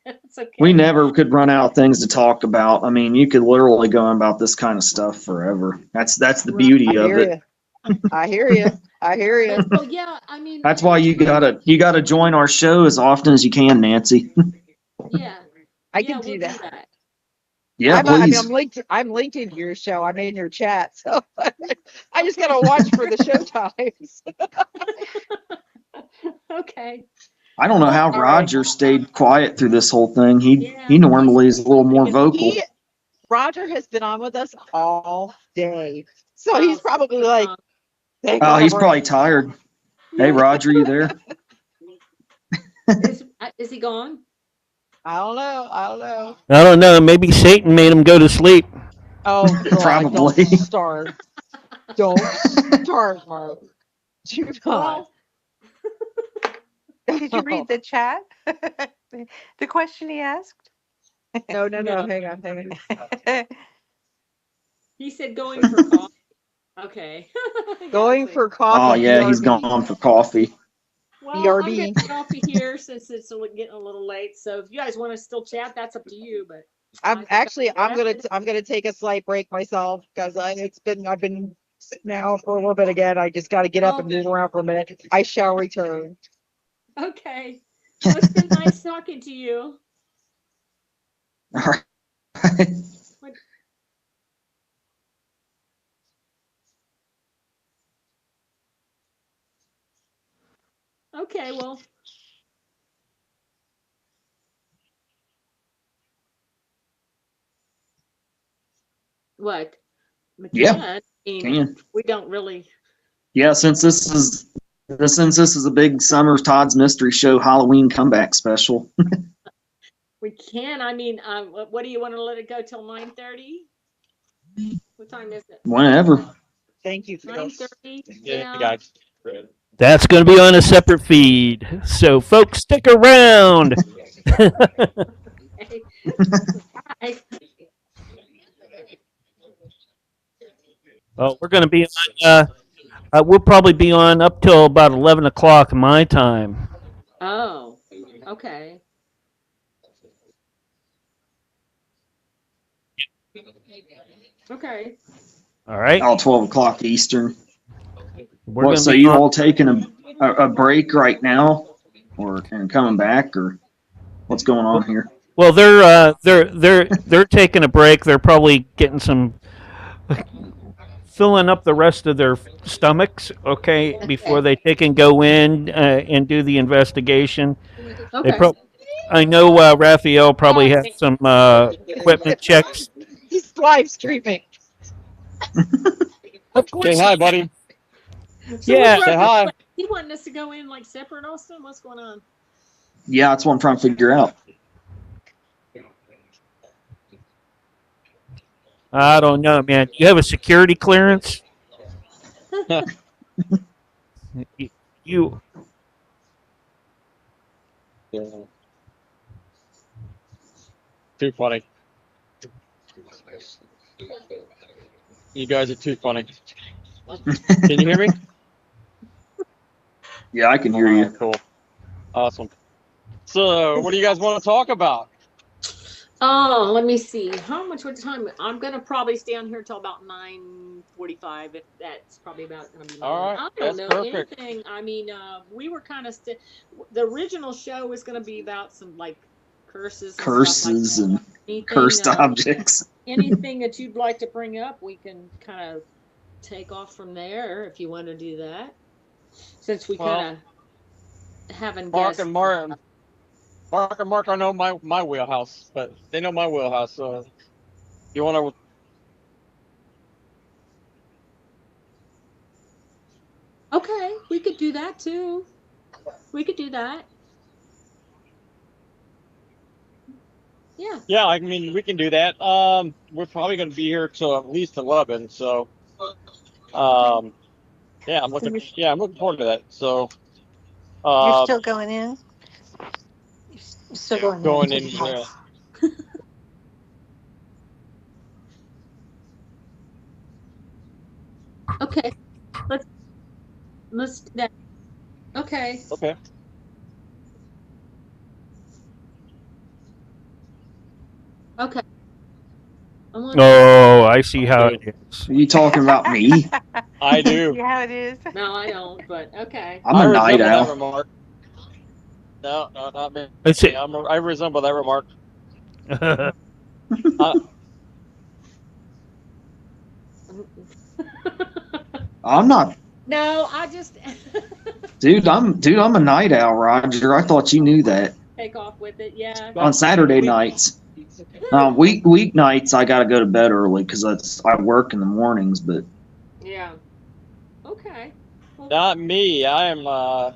It's okay. we never could run out of things to talk about. I mean, you could literally go on about this kind of stuff forever. That's the Right. beauty of it. I hear you. I hear you. So yeah, I mean, That's why you gotta join our show as often as you can, Nancy. yeah, I can we'll do that. Yeah, I mean, please. I'm linked into your show. I'm in your chat, so I just gotta watch for the show times. Okay. I don't know how All right. Roger stayed quiet through this whole thing. Yeah, He normally is a little more vocal. Roger has been on with us all day, so Wow, he's probably like, "Take Oh, a he's break." probably tired. Hey, Roger, you there? is he gone? I don't know. I don't know. I don't know. Maybe Satan made him go to sleep. Oh God! Probably. Don't start. Don't start, Mark. Do not. Well, Did you read the chat? The question he asked? No. No. Hang on. he said going for coffee. Okay. Going Yeah, for Oh coffee. yeah, he's BRB. gone for coffee. well, I'm gonna BRB. get off of here since it's getting a little late. So if you guys want to still chat, that's up to you. But I'm I think I'm gonna take a slight break myself because I've been sitting now for a little bit again. I just got to get up and move around for a minute. I shall return. Okay. Well, it's been nice talking to you. All right. Okay. Well. What? Yeah, McKenna, I mean, can. we don't really. Yeah, since this is a big summer Todd's Mystery Show Halloween comeback special. We can. I mean, what do you want to let it go till 9:30? What time is it? Whenever. Thank you. 9:30. Yeah, guys. That's going to be on a separate feed. So, folks, stick around. Okay. Bye. Oh, we're going to be on. We'll probably be on up till about 11 o'clock my time. Oh, okay. Okay. All right. Oh, 12 o'clock Eastern. We're What? going So to be you on. all taking a break right now, or and coming back, or what's going on here? Well, they're taking a break. They're probably getting some filling up the rest of their stomachs, okay, before they can go in and do the investigation. They Okay. I know Raphael probably has some equipment checks. He's live streaming. Of Say course. hi, buddy. So Yeah. what's Say hi. he wanting us to go in like separate, Austin? What's going on? Yeah, that's what I'm trying to figure out. I don't know, man. You have a security clearance? You Yeah. Too funny. You guys are too funny. Can you hear me? Yeah, I can hear All you. right, cool. Awesome. So, what do you guys want to talk about? Oh, let me see. How much what time? I'm gonna probably stay on here till about 9:45. If that's probably about gonna be. All right, I don't that's know perfect. anything. I mean, we were kind of the original show was gonna be about some like curses, and Curses stuff like and that. Anything, cursed objects. anything that you'd like to bring up, we can kind of take off from there if you want to do that. Since we Well, kind of haven't Mark guessed. and Mark, Mark and Mark, I know my wheelhouse, but they know my wheelhouse. So, you want to? Okay, we could do that too. We could do that. Yeah. Yeah, I mean, we can do that. We're probably going to be here till at least 11. So, um, yeah, I'm So looking. Yeah, I'm looking forward to that. So, you're uh, still going in? You're still going in going to in the here. house. Okay. Let's do that. Okay. Okay. Okay. Oh, I see how it is. Are you talking about me? I do. See how it is? No, I don't. But okay. I'm I a night resemble that owl. remark. No, no, not me. It's it. I resemble that remark. Uh, I'm not, No, I just dude. I'm a night owl, Roger. I thought you knew that. take off with it. Yeah. On Saturday nights, weeknights, I gotta go to bed early because I work in the mornings. But Yeah. Okay. Well, not me. I am a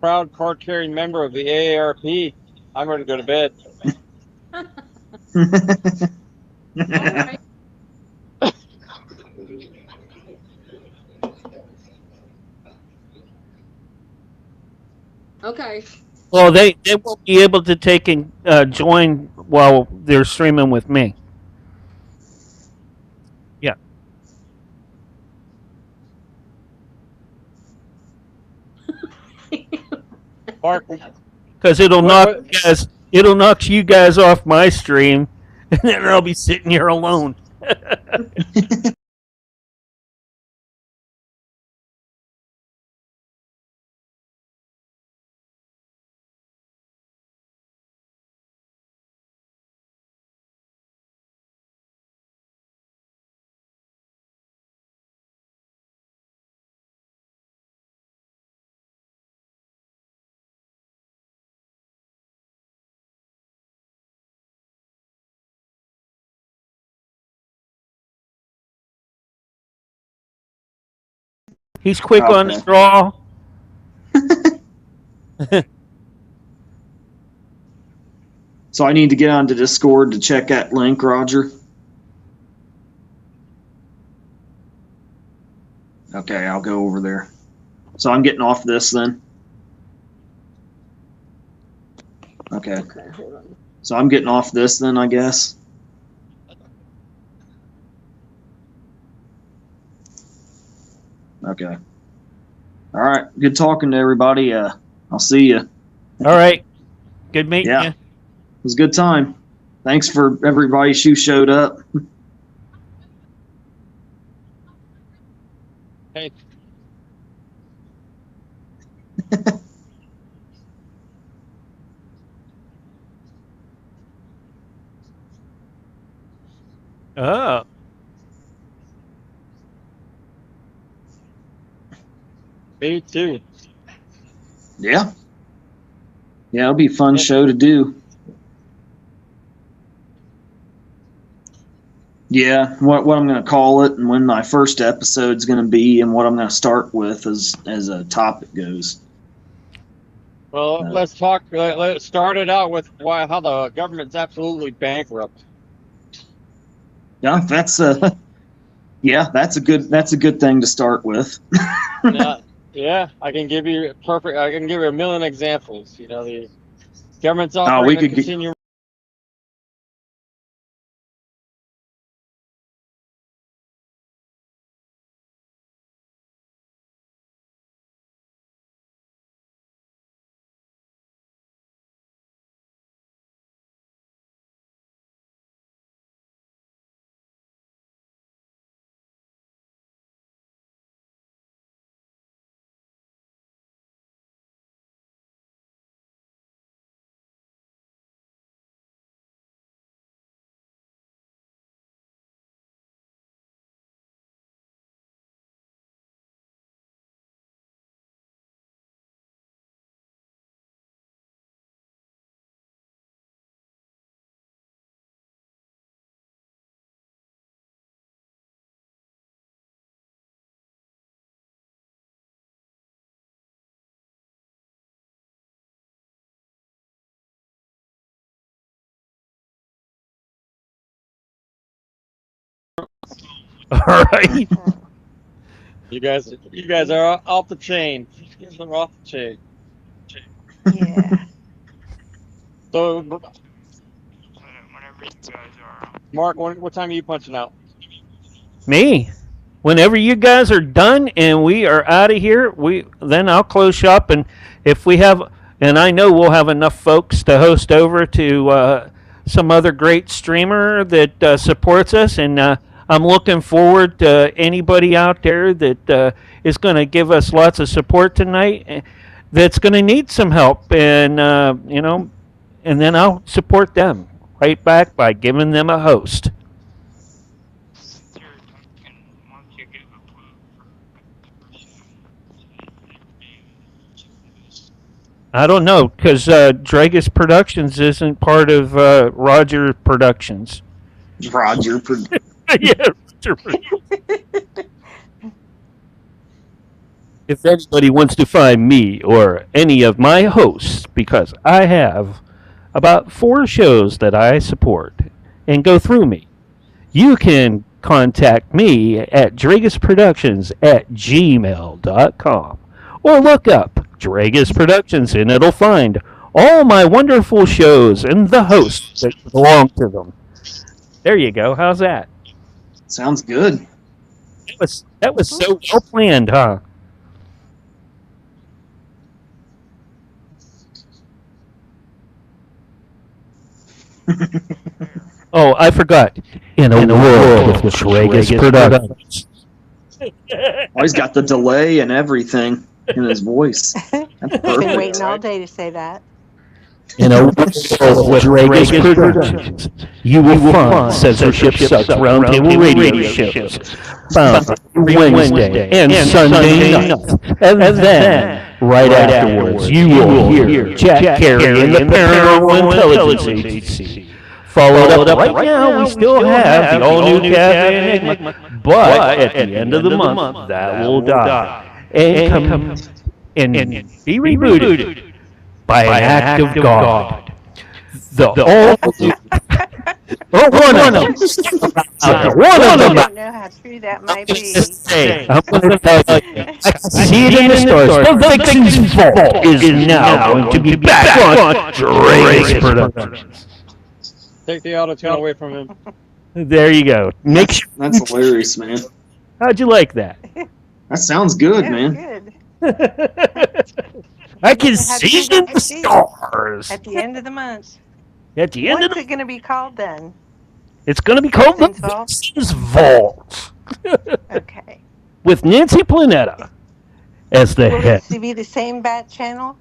proud card-carrying member of the AARP. I'm ready to go to bed. all right. Okay. Well, they won't be able to take and join while they're streaming with me. Yeah, Mark, because it'll what, it'll knock you guys off my stream, and then I'll be sitting here alone. He's quick on the Okay. draw. So I need to get onto Discord to check that link, Roger. Okay, I'll go over there. So I'm getting off this then? Okay. Okay, hold on. So I'm getting off this then, I guess. Okay. All right. Good talking to everybody. I'll see you. All right. Good meeting Yeah. you. It was a good time. Thanks for everybody who showed up. Hey, Oh. me too. Yeah. Yeah, it'll be a fun show to do. Yeah, what I'm going to call it and when my first episode's going to be and what I'm going to start with as a topic goes. Well, let's talk. Let's start it out with how the government's absolutely bankrupt. Yeah, that's a good thing to start with. Yeah, I can give you a million examples. You know, the government's we operating could a get- continuing. All right. You guys are off the chain. You guys are off the chain. Yeah. So, Mark, what time are you punching out? Me. Whenever you guys are done and we are out of here, then I'll close shop. And if we have, and I know we'll have enough folks to host over to some other great streamer that supports us. And I'm looking forward to anybody out there that is going to give us lots of support tonight. That's going to need some help, and and then I'll support them right back by giving them a host. I don't know because Dragus Productions isn't part of Roger Productions. Roger. Yeah, Roger. If anybody wants to find me or any of my hosts, because I have about 4 shows that I support and go through me, you can contact me at dragusproductions@gmail.com or look up Dragus Productions and it'll find all my wonderful shows and the hosts that belong to them. There you go. How's that? Sounds good. That was so well planned, huh? Oh, I forgot. In a world of Dragus Productions. Oh, he's got the delay and everything in his voice. That's Been perfect. waiting all day to say that. In a world with Dragus Productions, you will find censorship sucks roundtable radio shows found every Wednesday and Sunday nights. And then, right afterwards, you will hear Jack Carey and the Paranormal Intelligence Agency. Followed up right now, we still have the all-new Cafe Enigma, but at the end of the month, that will die and come and be rebooted by an act of God. The all Or one of them. One of I them. don't know how true that might be. I'm going to tell you. I see it in the stores. The Vixen's Vault is now going to be back on Dre's Productions. Take the auto-tune away from him. There you go. Make sure. That's hilarious, man. How'd you like that? That sounds good, Yeah, man. good. I can How see do you it in get the to see it? stars. At the end of the month. At the end of What's the, it going to be called then? it's going to be called the Vixen's Vault? Vixen's Vault Okay. with Nancy Planetta as the Will head. it be the same bat channel?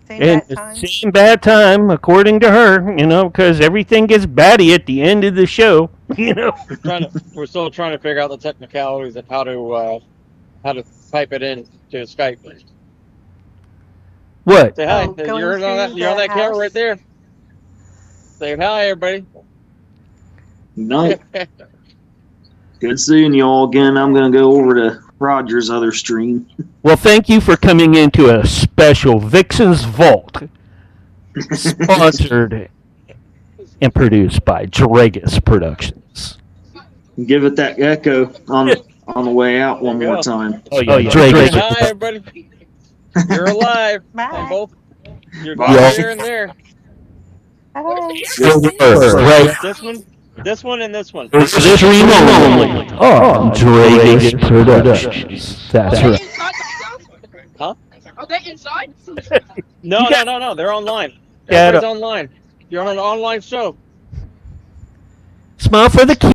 Same And bat the time? same bad time, according to her, because everything gets batty at the end of the show, We're still trying to figure out the technicalities of how to type it in to Skype. What? Say hi. Going You're on that. through You're on the that camera house? right there. Say hi, everybody. Night. Good seeing you all again. I'm going to go over to Roger's other stream. Well, thank you for coming into a special Vixen's Vault, sponsored and produced by Dragus Productions. Give it that echo on the way out one more time. Oh, yeah, Say Dragus. hi, everybody. You're alive. Bye. On both. You're Bye. here and there. Bye. Right. This one, and this one. This stream only on Dragus Productions. That's right. Huh? Are they inside? No. They're online. Yeah, Everybody's online. You're on an online show. Smile for the key.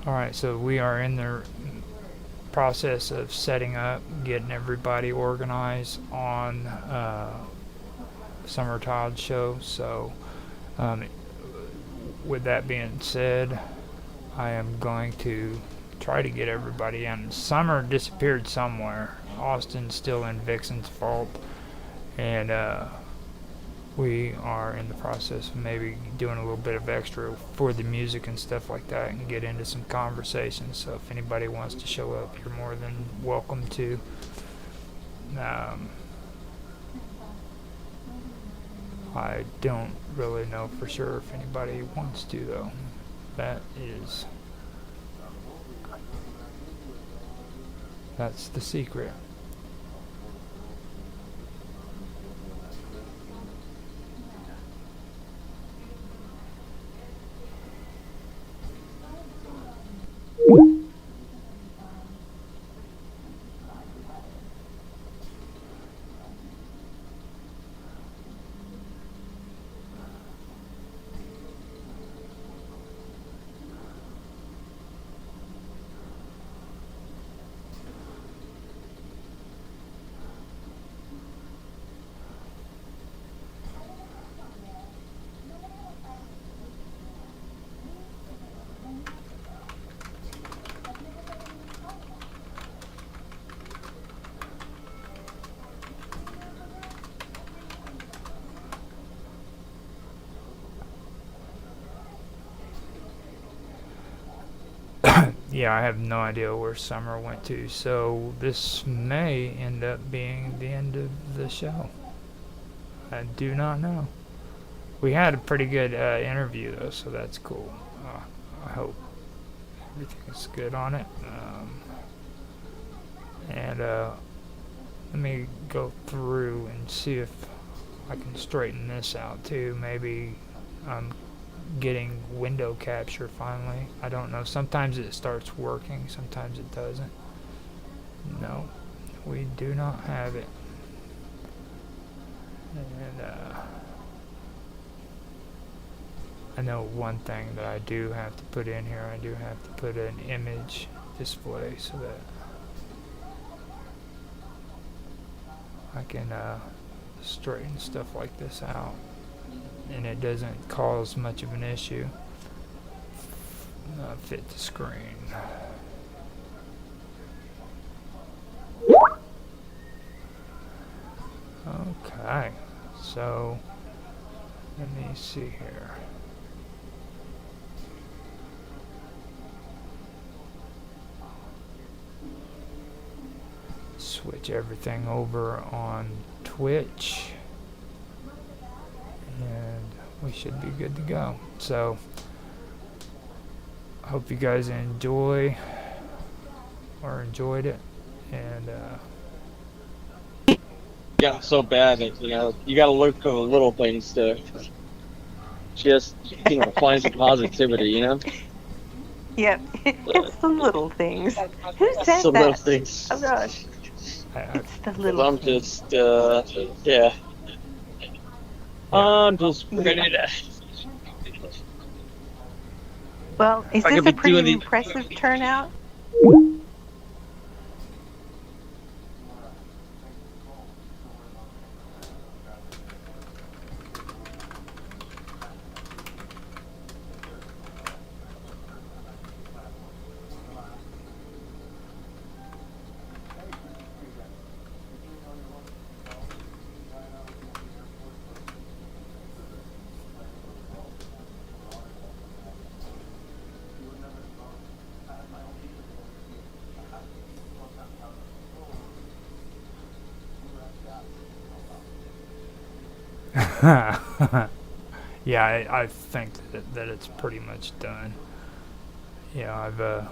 Alright, so we are in the process of setting up, getting everybody organized on Summer Todd show. So, with that being said, I am going to try to get everybody in. Summer disappeared somewhere. Austin's still in Vixen's Vault, and we are in the process of maybe doing a little bit of extra for the music and stuff like that and get into some conversations. So if anybody wants to show up, you're more than welcome to. I don't really know for sure if anybody wants to, though. That's the secret. Yeah, I have no idea where Summer went to, so this may end up being the end of the show. I do not know. We had a pretty good interview, though, so that's cool. I hope everything's good on it. And let me go through and see if I can straighten this out, too. Maybe I'm getting window capture finally. I don't know. Sometimes it starts working, sometimes it doesn't. No, we do not have it. And I know one thing that I do have to put in here. I do have to put an image display so that I can straighten stuff like this out, and it doesn't cause much of an issue. Fit the screen. Okay, so let me see here. Switch everything over on Twitch, and we should be good to go. So I hope you guys enjoyed it, and Yeah, so bad that you got to look for the little things to just find some positivity. Yep. It's the little things. Who said Some little that? things. Oh gosh. I, It's the 'Cause little I'm things. just yeah. I'm just ready to. Well, is I this could a be pretty doing the. impressive turnout? yeah, I think that it's pretty much done. Yeah, I've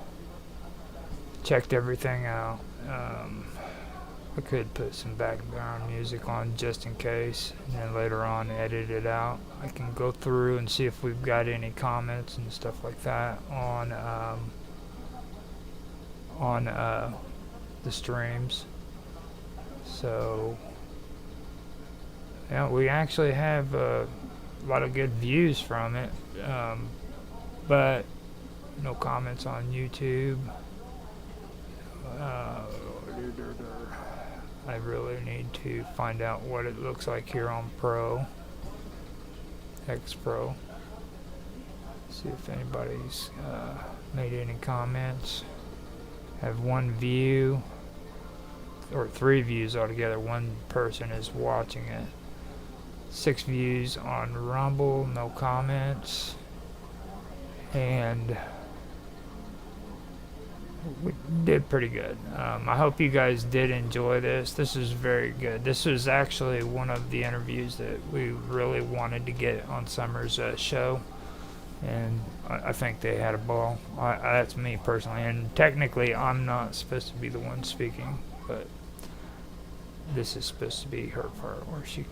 checked everything out. I could put some background music on just in case, and then later on edit it out. I can go through and see if we've got any comments and stuff like that on the streams. So yeah, we actually have a lot of good views from it, but no comments on YouTube. I really need to find out what it looks like here on Pro, X Pro. See if anybody's made any comments. Have one view, or 3 views altogether. One person is watching it. 6 views on Rumble, no comments. And we did pretty good. I hope you guys did enjoy this. This is very good. This was actually one of the interviews that we really wanted to get on Summer's show, and I think they had a ball. That's me personally, and technically I'm not supposed to be the one speaking, but this is supposed to be her part where she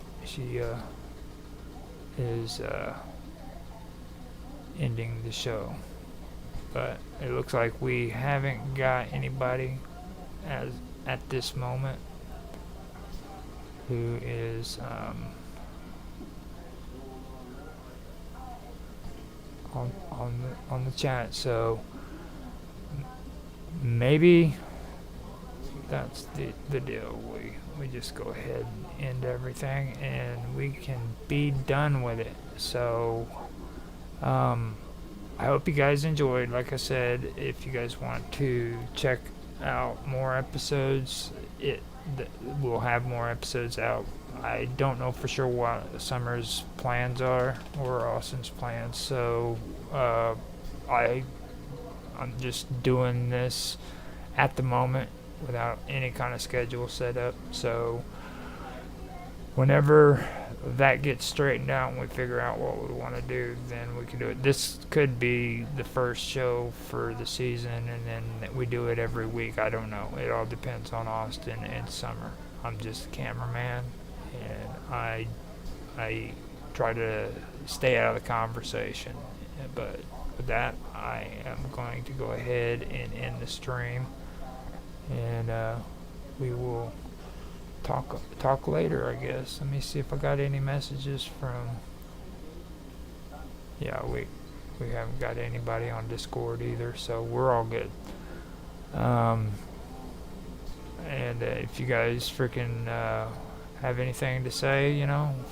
is ending the show. But it looks like we haven't got anybody at this moment who is on the chat. So maybe that's the deal. We just go ahead and end everything, and we can be done with it. So I hope you guys enjoyed. Like I said, if you guys want to check out more episodes, we'll have more episodes out. I don't know for sure what Summer's plans are or Austin's plans, so I'm just doing this at the moment without any kind of schedule set up. So whenever that gets straightened out and we figure out what we want to do, then we can do it. This could be the first show for the season, and then we do it every week. I don't know. It all depends on Austin and Summer. I'm just a cameraman, and I try to stay out of the conversation. But with that, I am going to go ahead and end the stream, and we will talk later, I guess. Let me see if I got any messages from. Yeah, we haven't got anybody on Discord either, so we're all good. And if you guys freaking have anything to say,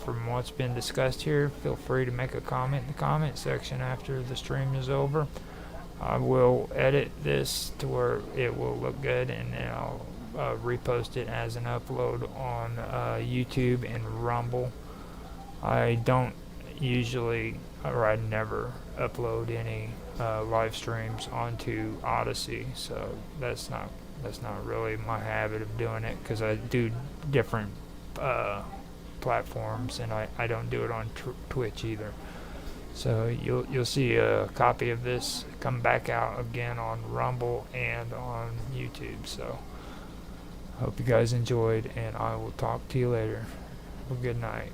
from what's been discussed here, feel free to make a comment in the comment section after the stream is over. I will edit this to where it will look good, and then I'll repost it as an upload on YouTube and Rumble. I don't usually, or I never upload any live streams onto Odyssey, so that's not really my habit of doing it, because I do different platforms, and I don't do it on Twitch either. So you'll see a copy of this come back out again on Rumble and on YouTube. So hope you guys enjoyed, and I will talk to you later. Have a good night.